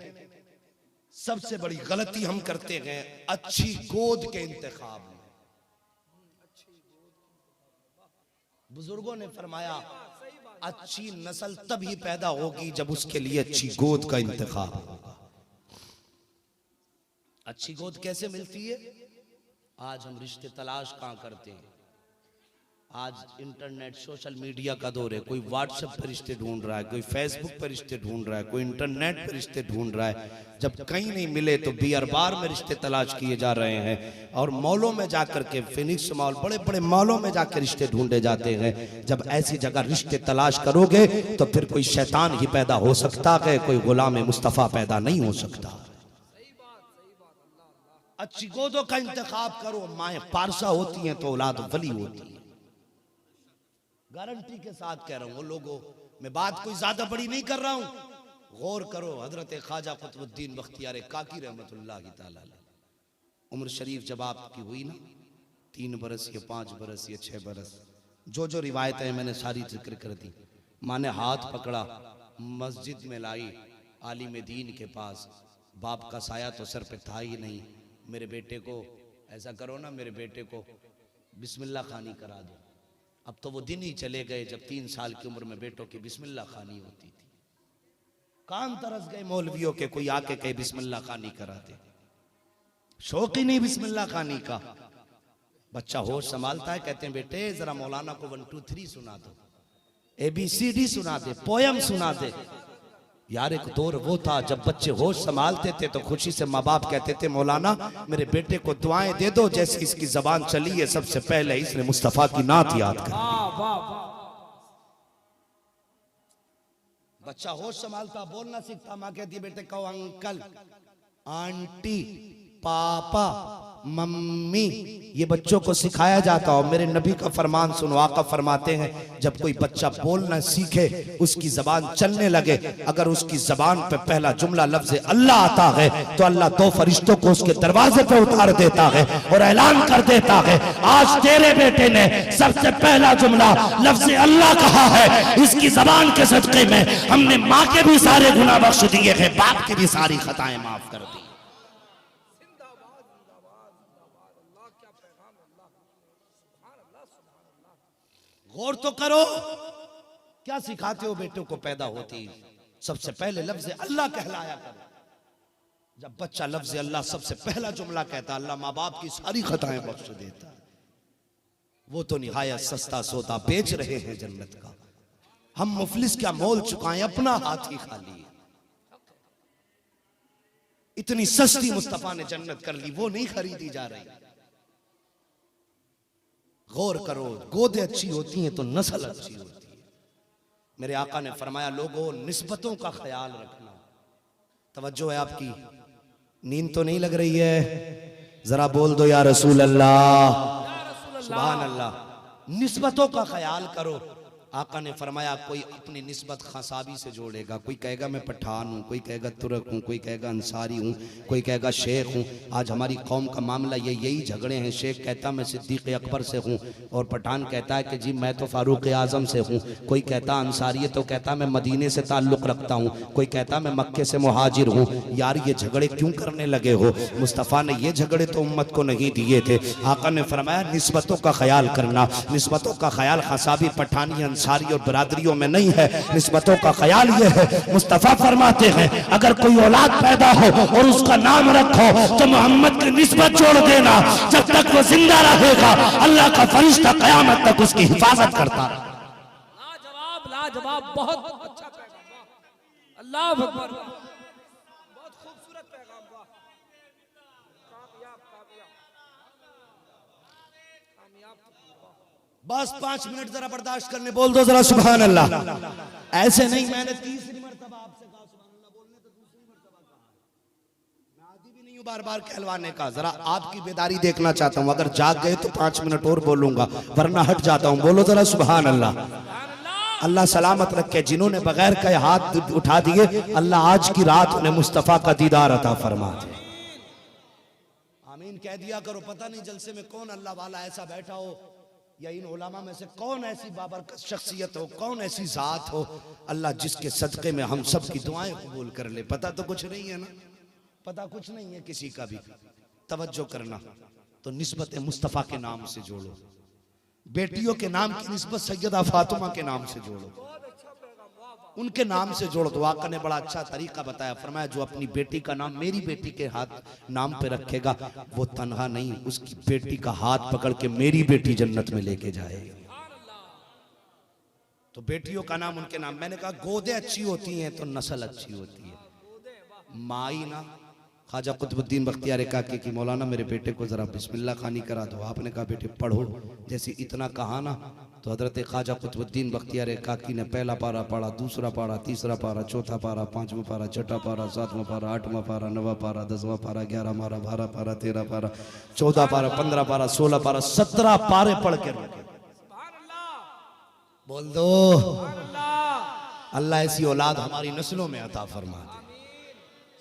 S1: सबसे बड़ी गलती हम करते हैं अच्छी गोद के इंतखाब में। बुजुर्गों ने फरमाया अच्छी नस्ल तभी पैदा होगी जब उसके लिए अच्छी गोद का इंतखाब होगा। अच्छी गोद कैसे मिलती है? आज हम रिश्ते तलाश कहां करते हैं? आज इंटरनेट सोशल मीडिया का दौर है, कोई व्हाट्सएप पर रिश्ते ढूंढ रहा है, कोई फेसबुक पर रिश्ते ढूंढ रहा है, कोई इंटरनेट पर रिश्ते ढूंढ रहा है। जब कहीं नहीं मिले तो बियर बार में रिश्ते तलाश किए जा रहे हैं और मॉलों में जाकर के, फिनिक्स मॉल, बड़े बड़े मॉलों में जाकर रिश्ते ढूंढे जाते हैं। जब ऐसी जगह रिश्ते तलाश करोगे तो फिर कोई शैतान ही पैदा हो सकता है, कोई गुलाम मुस्तफा पैदा नहीं हो सकता। अच्छी गोदों का इंतखाब करो, माए पारसा होती हैं तो औलाद वली होती है। गारंटी के साथ कह रहा हूं लोगों, मैं बात कोई ज्यादा बड़ी नहीं कर रहा हूं, गौर करो। हजरत ख्वाजा कुतुबुद्दीन बख्तियार काकी रहमतुल्लाह ताला उम्र शरीफ जब आपकी हुई ना, 3 बरस या 5 बरस या 6 बरस, जो जो रिवायतें मैंने सारी जिक्र कर दी। माँ ने हाथ पकड़ा, मस्जिद में लाई, आलिम दीन के पास। बाप का साया तो सर पे था ही नहीं। मेरे बेटे को ऐसा करो ना, मेरे बेटे को बिस्मिल्लाह खानी करा दो। अब तो वो दिन ही चले गए जब 3 साल की उम्र में बेटों की बिस्मिल्लाह खानी होती थी। कान तरस गए मौलवियों के, कोई आके कहे बिस्मिल्लाह खानी कराते। शौक ही नहीं बिस्मिल्लाह खानी का। बच्चा होश संभालता है, कहते हैं बेटे जरा मौलाना को 1 2 3 सुना दो, ABCD सुना दे, पोयम सुना दे। यार एक दौर वो था जब बच्चे होश संभालते थे तो खुशी से माँ बाप कहते थे मौलाना मेरे बेटे को दुआएं दे दो, जैसे इसकी जबान चली है सबसे पहले इसने मुस्तफा की नात याद कर। बच्चा होश संभालता, बोलना सीखता, माँ कहती बेटे कहो अंकल, आंटी, पापा, मम्मी, ये बच्चों को सिखाया जाता। और मेरे नबी का फरमान सुनो, आका फरमाते हैं जब कोई बच्चा बोलना सीखे, उसकी जबान चलने लगे, अगर उसकी जबान पे पहला जुमला लफ्ज अल्लाह आता है तो अल्लाह 2 फरिश्तों को उसके दरवाजे पे उतार देता है और ऐलान कर देता है आज तेरे बेटे ने सबसे पहला जुमला लफ्ज अल्लाह कहा है। इसकी जबान के सदके में हमने माँ के भी सारे गुनाह बख्श दिए हैं, बाप की भी सारी खताएं माफ कर दी। गौर तो करो, क्या सिखाते हो बेटों को पैदा होती सबसे पहले लफ्ज अल्लाह कहलाया करो। जब बच्चा लफ्ज अल्लाह सबसे पहला जुमला कहता, अल्लाह माँ बाप की सारी खताएं बख्श देता। वो तो निहायत सस्ता सौदा बेच रहे हैं जन्नत का। हम मुफलिस क्या मोल चुकाएं, अपना हाथ ही खाली। इतनी सस्ती मुस्तफा ने जन्नत कर ली, वो नहीं खरीदी जा रही। गौर करो, गोदे अच्छी होती हैं तो नस्ल अच्छी होती है। मेरे आका ने फरमाया लोगों निस्बतों का ख्याल रखना। तवज्जो है आपकी, नींद तो नहीं लग रही है? जरा बोल दो या रसूल अल्लाह, सुभान अल्लाह। निस्बतों का ख्याल करो। आका ने फरमाया कोई अपनी निस्बत खसाबी से जोड़ेगा, कोई कहेगा मैं पठान हूँ, कोई कहेगा तुर्क हूँ, कोई कहेगा अंसारी हूँ, कोई कहेगा शेख हूँ। आज हमारी कौम का मामला यही झगड़े हैं। शेख कहता मैं सिद्दीक अकबर से हूँ और पठान कहता है कि जी मैं तो फारूक आजम से हूँ। कोई कहता अंसारी है तो कहता मैं मदीने से ताल्लुक़ रखता हूँ, कोई कहता मैं मक्के से मुहाजिर हूँ। यार ये झगड़े क्यों करने लगे हो? मुस्तफ़ा ने ये झगड़े तो उम्मत को नहीं दिए थे। आका ने फरमाया निस्बतों का ख्याल करना। निस्बतों का ख्याल खसाबी, पठानी, सारी और बरादरियों में नहीं है। निस्बतों का ख्याल ये है, मुस्तफा फरमाते हैं अगर कोई औलाद पैदा हो और उसका नाम रखो तो मोहम्मद की निस्बत जोड़ देना। जब तक वो जिंदा रहेगा अल्लाह का फरिश्ता कयामत तक उसकी हिफाजत करता रहे।
S2: लाजवाब, लाजवाब, बहुत अच्छा पैगाम। अल्लाह अकबर, बहुत खूबसूरत पैगाम। कामयाब,
S1: बस 5 मिनट जरा बर्दाश्त करने बोल दो जरा सुभान अल्लाह। ऐसे नहीं, मैंने 3री मर्तबा आपसे कहा सुभान अल्लाह बोलने, तो 2री मर्तबा कहा। मैं आदी भी नहीं हूं बार बार कहलवाने का। जरा आपकी बेदारी देखना चाहता हूं। अगर जाग गए तो 5 मिनट और बोलूंगा, वरना हट जाता हूं। बोलो जरा सुभान अल्लाह। अल्लाह सलामत रखे। जिन्होंने बगैर कहे हाथ उठा दिए, अल्लाह आज की रात उन्हें मुस्तफा का दीदार अता फरमा दे। आमीन कह दिया करो। पता नहीं जलसे में कौन अल्लाह वाला ऐसा बैठा हो या इन उलमा में से कौन ऐसी बाबरकत शख्सियत हो, कौन ऐसी जात हो, अल्लाह जिसके सदक़े में हम सब की दुआएं कबूल कर ले। पता तो कुछ नहीं है ना, पता कुछ नहीं है किसी का भी। तवज्जो करना, तो निस्बत मुस्तफ़ा के नाम से जोड़ो। बेटियों के नाम की निस्बत सैयदा फातिमा के नाम से जोड़ो, उनके नाम से जोड़ दो। आका ने बड़ा अच्छा तरीका बताया, फरमाया जो अपनी बेटी का नाम मेरी बेटी के हाथ नाम पे रखेगा वो तन्हा नहीं, उसकी बेटी का हाथ पकड़ के मेरी बेटी जन्नत में लेके जाएगी।
S3: तो बेटियों का नाम उनके नाम। मैंने कहा गोदे अच्छी होती हैं तो नस्ल अच्छी होती है, माई ना। ख्वाजा कुतुबुद्दीन बख्तियार काकी की मौलाना मेरे बेटे को जरा बिस्मिल्लाह खानी करा दो। आपने कहा बेटे पढ़ो, जैसे इतना कहा ना तो हजरत ख्वाजा कुतुबुद्दीन बख्तियार काकी ने पहला पारा पढ़ा, दूसरा पारा, तीसरा पारा, चौथा पारा, पांचवा पारा, छठा पारा, सातवां पारा, आठवां पारा, नवा पारा, 10वां पारा, 11 पारा, 12 पारा, 13 पारा, 14 पारा, 15 पारा, 16 पारा, 17 पारे पढ़ के रुके। बोल दो अल्लाह ऐसी औलाद हमारी नस्लों में अता फरमा दे।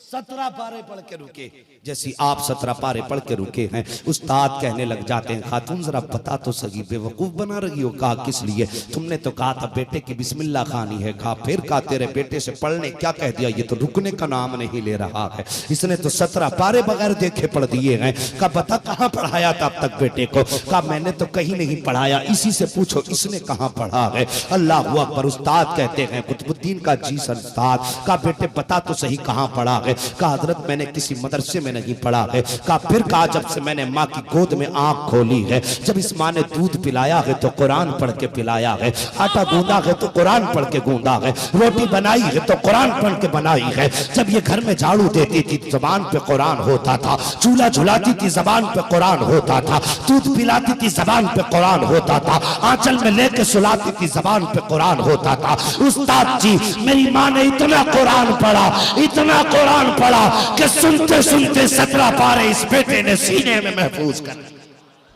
S3: 17 पारे पढ़ के रुके, जैसी आप 17 पारे पढ़ के रुके हैं। उस्ताद कहने लग जाते हैं खातून जरा बता तो सही, बेवकूफ बना रही हो। कहा किस लिए? तुमने तो कहा था बेटे की बिस्मिल्लाह खानी है। कहा फिर कहा तेरे बेटे से पढ़ने क्या कह दिया? ये तो रुकने का नाम नहीं ले रहा है, इसने तो 17 पारे बगैर देखे पढ़ दिए हैं। कहा बता कहाँ पढ़ाया था अब तक बेटे को? कहा मैंने तो कहीं नहीं पढ़ाया, इसी से पूछो इसने कहाँ पढ़ा है। अल्लाह अकबर। उस्ताद कहते हैं कुतुबुद्दीन का जी उस्ताद। कहा बेटे बता तो सही कहाँ पढ़ा है? कहा हजरत मैंने किसी मदरसे में नहीं पढ़ा है। कहा फिर कहा जब से मैंने माँ की गोद में आंख खोली है, जब इस माँ ने दूध पिलाया है तो कुरान पढ़ के पिलाया है, आटा गूंदा है तो कुरान पढ़ के गूंदा है, रोटी बनाई है तो कुरान पढ़ के बनाई है। जब ये घर में झाड़ू देती थी जबान पे कुरान होता था, चूल्हा झुलाती थी जबान पे कुरान होता था, दूध पिलाती थी जबान पे कुरान होता था, आंचल में लेके सुलाती थी जबान पे कुरान होता था। उस्ताद जी मेरी माँ ने इतना कुरान पढ़ा, इतना कुरान पढ़ा कि सुनते सुनते 17 पारे इस बेटे ने सीने में महफूज कर।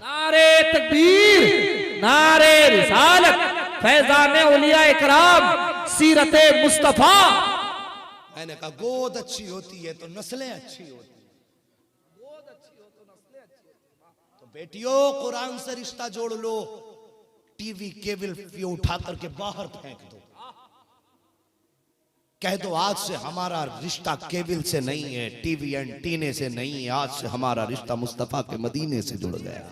S2: नारे तकबीर, नारे रिसालत, फैजाने औलिया इकराम, सीरते मुस्तफा।
S3: मैंने कहा गोद अच्छी होती है तो नस्लें अच्छी होती है। तो बेटियों कुरान से रिश्ता जोड़ लो, टीवी केबल ये उठा करके बाहर फेंक दो। कह दो आज से हमारा रिश्ता केबल से नहीं है, टीवी एंटीने से नहीं है, आज से हमारा रिश्ता मुस्तफा के मदीने से जुड़ गया।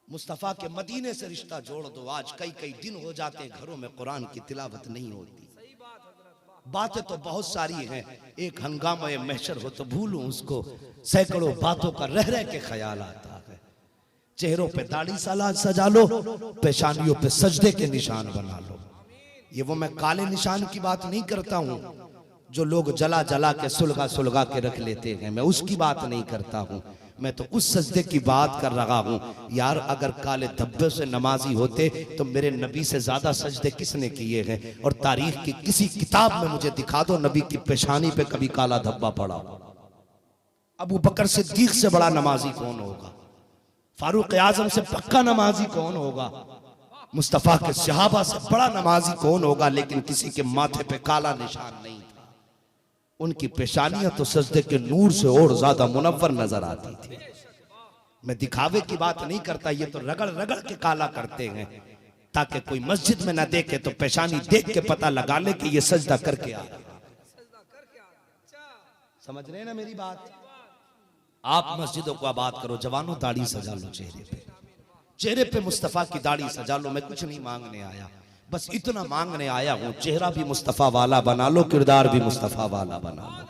S3: मुस्तफा के मदीने से रिश्ता जोड़ दो। आज कई कई दिन हो जाते हैं घरों में कुरान की तिलावत नहीं होती। बातें तो बहुत सारी हैं, एक हंगामा महशर हो तो भूलूं उसको, सैकड़ों बातों का रह रह के ख्याल आता है। चेहरों पे दाढ़ी सजा लो, पेशानियों पे सजदे के निशान बना लो। ये वो मैं काले निशान की बात नहीं करता हूं जो लोग जला जला के सुलगा सुलगा के रख लेते हैं, मैं उसकी बात नहीं करता हूं। मैं तो उस सजदे की बात कर रहा हूं। यार अगर काले धब्बे से नमाजी होते तो मेरे नबी से ज्यादा सजदे किसने किए हैं? और तारीख की किसी किताब में मुझे दिखा दो नबी की पेशानी पे कभी काला धब्बा पड़ा। अबू बकर सिद्दीक से बड़ा नमाजी कौन होगा? फारूक आजम से पक्का नमाजी कौन होगा? मुस्तफा के सहाबा से बड़ा नमाजी कौन होगा? लेकिन किसी के माथे पे काला निशान नहीं था। उनकी पेशानियां तो सजदे के नूर से और ज्यादा मुनव्वर नजर आती थी। मैं दिखावे की बात नहीं करता, ये तो रगड़ रगड़ के काला करते हैं ताकि कोई मस्जिद में ना देखे तो पेशानी देख के पता लगा ले कि ये सजदा करके आ रहा। समझ रहे हैं ना मेरी बात? आप मस्जिदों को आबाद करो, जवानों दाढ़ी सजा लो, चेहरे पे मुस्तफा की दाढ़ी सजा लो। मैं कुछ नहीं मांगने आया, बस इतना मांगने आया हूं, चेहरा भी मुस्तफा वाला बना लो, किरदार भी मुस्तफा वाला बना लो।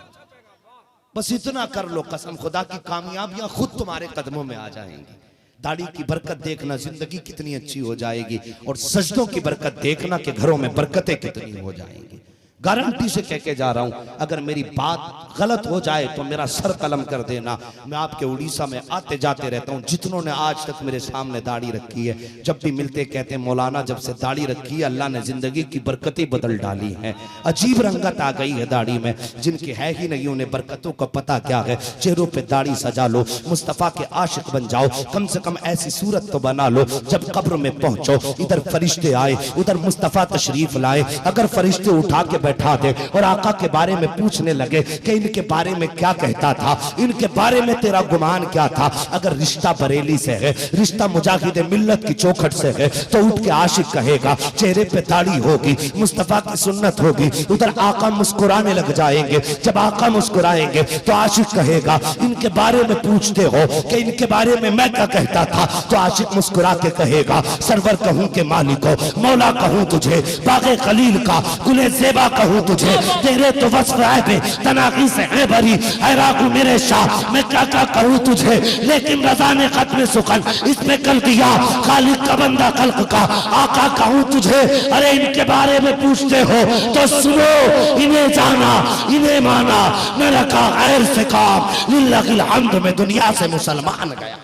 S3: बस इतना कर लो, कसम खुदा की कामयाबियां खुद तुम्हारे कदमों में आ जाएंगी। दाढ़ी की बरकत देखना जिंदगी कितनी अच्छी हो जाएगी, और सजदों की बरकत देखना कि घरों में बरकतें कितनी हो जाएंगी। गारंटी से कह के जा रहा हूं, अगर मेरी बात गलत हो जाए तो मेरा सर कलम कर देना। मैं आपके उड़ीसा में आते जाते रहता हूं, जितनों ने आज तक मेरे सामने दाढ़ी रखी है, जब भी मिलते कहते हैं मौलाना जब से दाढ़ी रखी है अल्लाह ने जिंदगी की बरकतें बदल डाली हैं। अजीब रंगत आ गई है दाढ़ी में, जिनकी है ही नहीं उन्हें बरकतों का पता क्या है। चेहरों पर दाढ़ी सजा लो, मुस्तफा के आशिक बन जाओ, कम से कम ऐसी सूरत तो बना लो जब कब्र में पहुंचो इधर फरिश्ते आए, उधर मुस्तफा तशरीफ लाए। अगर फरिश्ते उठा के बैठा दे और आका के बारे में पूछने लगे कि इनके बारे में क्या कहता था, इनके बारे में तेरा गुमान क्या था। अगर रिश्ता बरेली से है, रिश्ता मुजाहिद मिल्लत की चौखट से है, तो उठ के आशिक कहेगा, चेहरे पे दाढ़ी होगी, मुस्तफा की सुन्नत होगी, उधर आका मुस्कुराने लग जाएंगे। जब आका मुस्कुराएंगे तो आशिक कहेगा, इनके बारे में पूछते हो कि इनके बारे में मैं क्या कहता था, तो आशिक मुस्कुरा के कहेगा, सरवर कहूं के मालिको, मौला कहूं तुझे, बागे खलील का, गुले ज़ेबा कहूँ तुझे, तेरे तो वस्फ ऐबे तनाकी से है भरी, हैराकू मेरे शाह मैं क्या क्या करूँ तुझे, लेकिन रजा ने खत्म सुखन इस पे कर दिया, खालिक का बंदा खल्क का आका कहूँ तुझे। अरे इनके बारे में पूछते हो तो सुनो, इन्हें जाना इन्हें माना, न रखा गैर से काम, लिल्लाहिल हम्द में दुनिया से मुसलमान गया।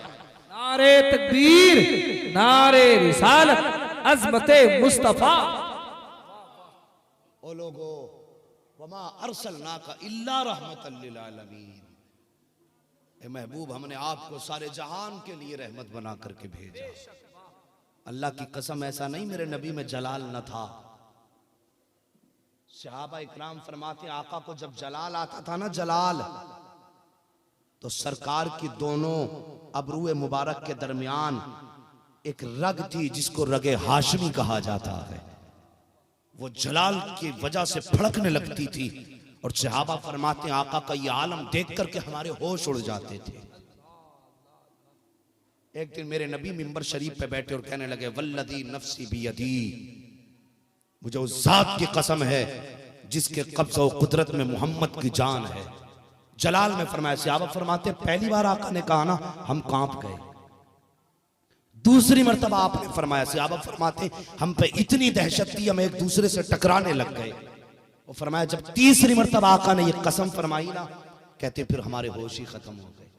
S2: नारे तकबीर, नारे रिसालत, अज़मते मुस्तफा।
S1: ओ लोगो, वमा अरसलनाका इल्ला रहमतल लिल आलमीन। ए महबूब, हमने आपको सारे जहान के लिए रहमत बना करके भेजा। अल्लाह की कसम, ऐसा नहीं मेरे नबी में जलाल न था। सहाबा इकराम फरमाते आका को जब जलाल आता था ना, जलाल, तो सरकार की दोनों अबरूए मुबारक के दरमियान एक रग थी जिसको रगे हाशमी कहा जाता है। वो जलाल की वजह से फड़कने लगती थी और सहाबा फरमाते हैं आका का ये आलम देख करके हमारे होश उड़ जाते थे। एक दिन मेरे नबी मिंबर शरीफ पे बैठे और कहने लगे, वल्लदी नफ्सी बियदी, मुझे उस जात की कसम है जिसके कब्ज़ा और कुदरत में मोहम्मद की जान है। जलाल में फरमाया, सहाबा फरमाते पहली बार आका ने कहा ना, हम कांप गए। दूसरी मर्तबा आपने फरमाया, सहाबा फरमाते हम पे इतनी दहशत थी हम एक दूसरे से टकराने लग गए। वो फरमाया जब तीसरी मर्तबा आका ने ये कसम फरमाई ना, कहते फिर हमारे होश ही खत्म हो गए।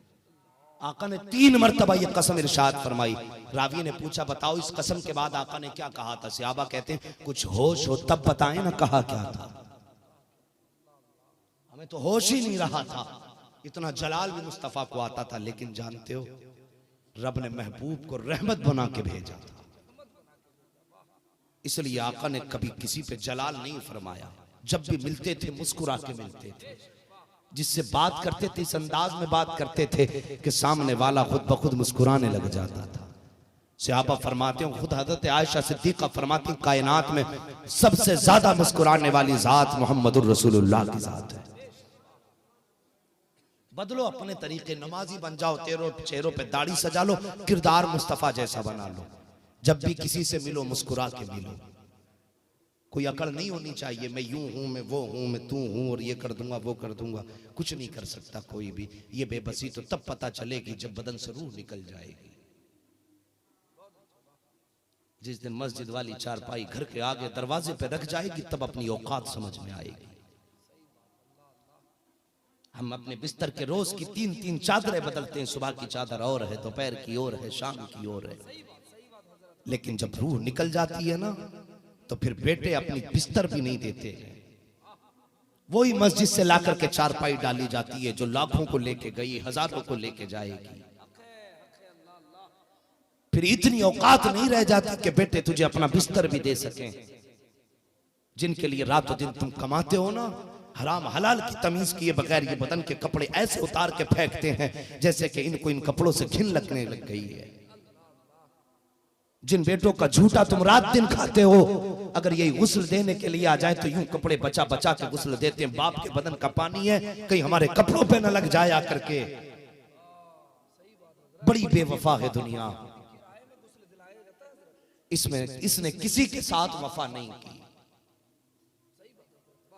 S1: आका ने 3 मर्तबा ये कसम इरशाद फरमाई। रावी ने पूछा बताओ इस कसम के बाद आका ने क्या कहा था? सहाबा कहते हैं कुछ होश हो तब बताएं ना, कहा क्या था? हमें तो होश ही नहीं रहा था। इतना जलाल भी मुस्तफा को आता था, लेकिन जानते हो रब ने महबूब को रहमत बना के भेजा था, इसलिए आका ने कभी किसी पे जलाल नहीं फरमाया। जब भी मिलते थे मुस्कुरा के मिलते थे, जिससे बात करते थे इस अंदाज में बात करते थे कि सामने वाला खुद ब खुद मुस्कुराने लग जाता था। सहाबा फरमाते हैं, खुद हजरत आयशा सिद्दीका फरमाती कायनात में सबसे ज्यादा मुस्कुराने वाली जात मोहम्मदुर रसूलुल्लाह की जात है। बदलो अपने तरीके, नमाजी बन जाओ, तेरे चेहरों पे दाढ़ी सजा लो, किरदार मुस्तफा जैसा बना लो। जब भी किसी से मिलो मुस्कुरा के मिलो। कोई अकड़ नहीं होनी चाहिए, मैं यूं हूं, मैं वो हूं, मैं तू हूं और ये कर दूंगा वो कर दूंगा। कुछ नहीं कर सकता कोई भी। ये बेबसी तो तब पता चलेगी जब बदन से रूह निकल जाएगी। जिस दिन मस्जिद वाली चारपाई घर के आगे दरवाजे पे रख जाएगी तब अपनी औकात समझ में आएगी। हम अपने बिस्तर के रोज की 3-3 चादरें बदलते हैं। सुबह की चादर और है, दोपहर की और है, शाम की और है, लेकिन जब रूह निकल जाती है ना तो फिर बेटे अपनी बिस्तर भी नहीं देते। वही मस्जिद से लाकर के चारपाई डाली जाती है जो लाखों को लेके गई, हजारों को लेके जाएगी। फिर इतनी औकात नहीं रह जाती कि बेटे तुझे अपना बिस्तर भी दे सकें। जिनके लिए रातों दिन तुम कमाते हो ना, हराम हलाल की तमीज किए बगैर ये बदन के कपड़े ऐसे उतार के फेंकते हैं जैसे कि इनको इन कपड़ों से घिन लगने लग गई है। जिन बेटों का झूठा तुम रात दिन खाते हो, अगर यही गुस्ल देने के लिए आ जाए तो यूं कपड़े बचा बचा के गुस्ल देते हैं। बाप के बदन का पानी है, कहीं हमारे कपड़ों पे न लग जाए आकर के। बड़ी बेवफा है दुनिया, इसमें इसने किसी के साथ वफा नहीं की।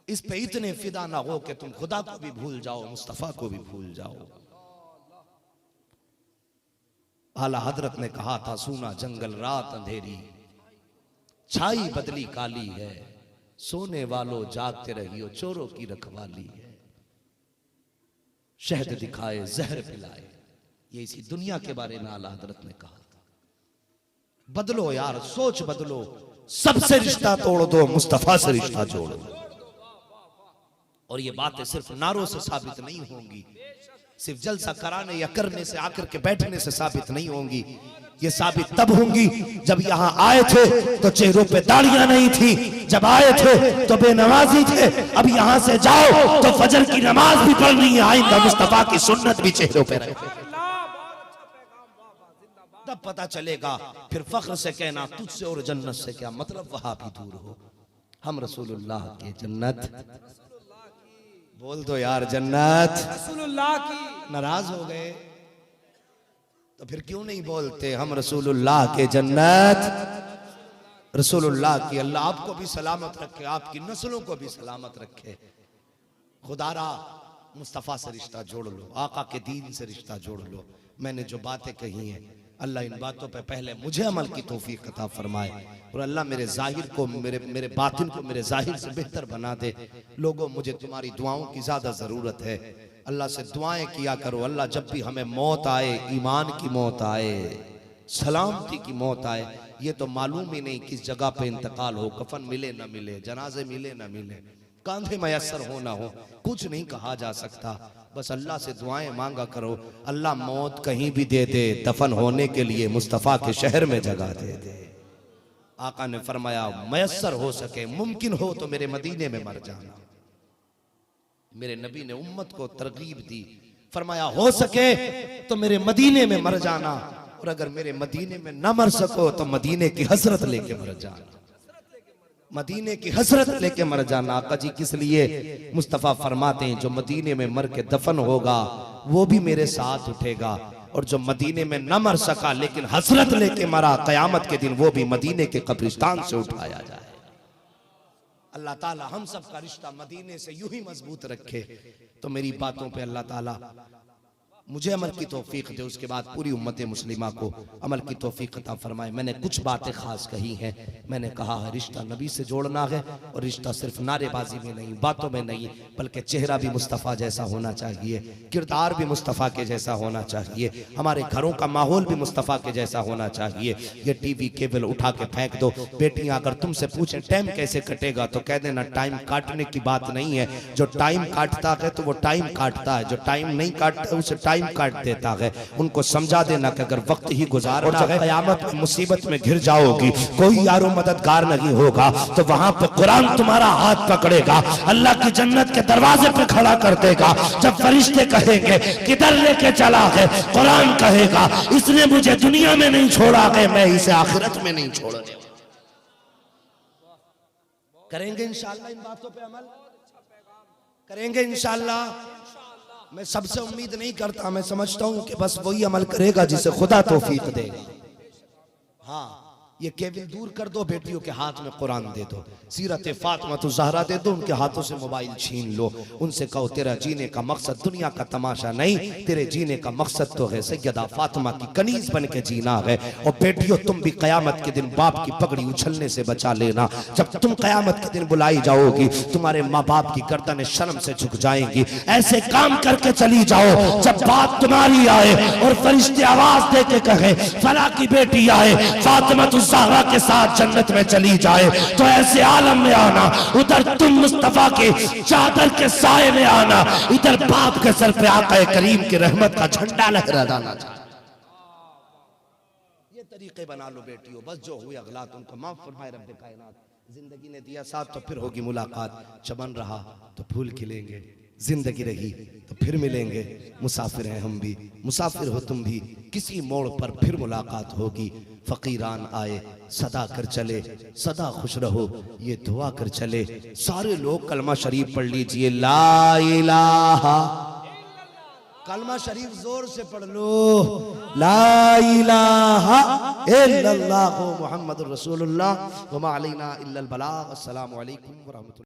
S1: इस पे इतने फिदा ना हो कि तुम खुदा को भी भूल जाओ, मुस्तफा को भी भूल जाओ। आला हजरत ने कहा था, सूना जंगल रात अंधेरी, छाई बदली काली है, सोने वालों जागते रहियो, चोरों की रखवाली है। शहद दिखाए जहर पिलाए, ये इसी दुनिया के बारे में आला हजरत ने कहा था। बदलो यार, सोच बदलो, सबसे रिश्ता तोड़ दो, मुस्तफा से रिश्ता जोड़ दो। और ये बातें सिर्फ नारों से साबित नहीं होंगी, सिर्फ जलसा कराने या करने से, आकर के बैठने से साबित नहीं होंगी। ये साबित तब होंगी जब यहाँ आए थे तो चेहरों पे दाढ़ियां नहीं थी, जब आए थे तो बेनमाजी थे, अब यहाँ से जाओ तो फजर की नमाज भी पढ़नी है, आइंदा मुस्तफा की सुन्नत भी चेहरों पे रहे। तब पता चलेगा, फिर फख्र से कहना तुझसे और जन्नत से क्या मतलब, वहां भी दूर हो। हम रसूलुल्लाह के जन्नत, बोल दो यार जन्नत
S2: रसूलुल्लाह की।
S1: नाराज हो गए तो फिर क्यों नहीं बोलते हम रसूलुल्लाह के जन्नत। रसूलुल्लाह की अल्लाह आपको भी सलामत रखे, आपकी नस्लों को भी सलामत रखे। खुदारा मुस्तफ़ा से रिश्ता जोड़ लो, आका के दीन से रिश्ता जोड़ लो। मैंने जो बातें कही हैं अल्लाह इन बातों पे पहले मुझे अमल की तौफीक अता फरमाए, और अल्लाह मेरे जाहिर को मेरे बातिन को मेरे जाहिर से बेहतर बना दे। लोगों, मुझे तुम्हारी दुआओं की ज़्यादा ज़रूरत है। अल्लाह से दुआएं किया करो। अल्लाह जब भी हमें मौत आए, ईमान की मौत आए, सलामती की मौत आए, ये तो मालूम ही नहीं किस जगह पे इंतकाल हो, कफन मिले ना मिले, जनाजे मिले ना मिले, कांधे मयसर हो ना हो, कुछ नहीं कहा जा सकता। बस अल्लाह से दुआएं मांगा करो। अल्लाह मौत कहीं भी दे दे, दफन होने के लिए मुस्तफ़ा के शहर में जगह दे दे। आका ने फरमाया मयसर हो सके, मुमकिन हो तो मेरे मदीने में मर जाना। मेरे नबी ने उम्मत को तरगीब दी, फरमाया हो सके तो मेरे मदीने में मर जाना, और अगर मेरे मदीने में न मर सको तो मदीने की हसरत लेके मर जाना, मदीने की हसरत लेके मर जाना। आका जी किस लिए? मुस्तफ़ा फरमाते हैं जो मदीने में मर के दफन होगा वो भी मेरे साथ उठेगा, और जो मदीने में न मर सका लेकिन हसरत लेके मरा, कयामत के दिन वो भी मदीने के कब्रिस्तान से उठाया जाए। अल्लाह ताला हम सब का रिश्ता मदीने से यूं ही मजबूत रखे। तो मेरी बातों पे अल्लाह ताला मुझे अमल की तौफीक दे, उसके बाद पूरी उम्मत मुस्लिमा को अमल की तौफीक अता फरमाए। मैंने कुछ बातें खास कही हैं। मैंने कहा है रिश्ता नबी से जोड़ना है, और रिश्ता सिर्फ नारेबाजी में नहीं, बातों में नहीं, बल्कि चेहरा भी मुस्तफ़ा जैसा होना चाहिए, किरदार भी मुस्तफ़ा के जैसा होना चाहिए, हमारे घरों का माहौल भी मुस्तफ़ा के जैसा होना चाहिए। ये टीवी केबल उठा के फेंक दो। बेटियां अगर तुमसे पूछें टाइम कैसे कटेगा तो कह देना टाइम काटने की बात नहीं है, जो टाइम काटता है तो वो टाइम काटता है, जो टाइम नहीं काटता उसे टाइम काट देता है। उनको समझा देना कि अगर वक्त ही गुजारना है, कयामत में मुसीबत में घिर जाओगी, कोई यारो मददगार नहीं होगा, तो वहां पर कुरान तुम्हारा हाथ पकड़ेगा, अल्लाह की जन्नत के दरवाजे पे खड़ा कर देगा। जब फरिश्ते कहेंगे किधर लेके चला है, कुरान कहेगा इसने मुझे दुनिया में नहीं छोड़ा है, मैं इसे आखिरत में नहीं छोड़ने। करेंगे इंशाअल्लाह, इन बातों पे अमल करेंगे इंशाअल्लाह। मैं सबसे उम्मीद नहीं करता, मैं समझता हूं कि बस वही अमल करेगा जिसे खुदा तौफीक देगा। हाँ, ये केवल दूर कर दो, बेटियों के हाथ में कुरान दे दो, सीरत फातिमा तो ज़हरा दे दो, उनके हाथों से मोबाइल छीन लो, उनसे कहो तेरा जीने का मकसद दुनिया का तमाशा नहीं, तेरे जीने का मकसद तो है सैयदा फातिमा की कनीज बन के जीना है। और बेटियों तुम भी कयामत के दिन बाप की पगड़ी उछलने से बचा लेना। जब तुम कयामत के दिन बुलाई जाओगी, तुम्हारे माँ बाप की गर्दनें शर्म से झुक जाएंगी। ऐसे काम करके चली जाओ जब बात तुम्हारी आए और फरिश्ते आवाज दे के कहे फला की बेटी आए, फातिमा ज़हरा के साथ जन्नत में चली जाए, तो ऐसे आलम में आना, उधर तुम मुस्तफा के चादर के साए में आना, इधर बाप के सर पे आका करीम की रहमत का झंडा लहराना। ये तरीके बना लो बेटियों, बस जो हुए अगलात उनको माफ फरमाए रब्बे कायनात। जिंदगी ने दिया साथ तो फिर होगी मुलाकात, चमन रहा तो फूल खिलेंगे, जिंदगी रही तो फिर मिलेंगे। मुसाफिर हैं हम भी, मुसाफिर हो तुम भी, किसी मोड़ पर फिर मुलाकात होगी। फकीरान आए सदा कर चले, सदा खुश रहो ये दुआ कर चले। सारे लोग कलमा शरीफ पढ़ लीजिए, ला इलाहा, कलमा शरीफ जोर से पढ़ लो, ला इलाहा इल्लल्लाह मुहम्मदुर रसूलुल्लाह व मा अलैना इल्लल बलाग। अस्सलामु अलैकुम व रहमतुल्लाह।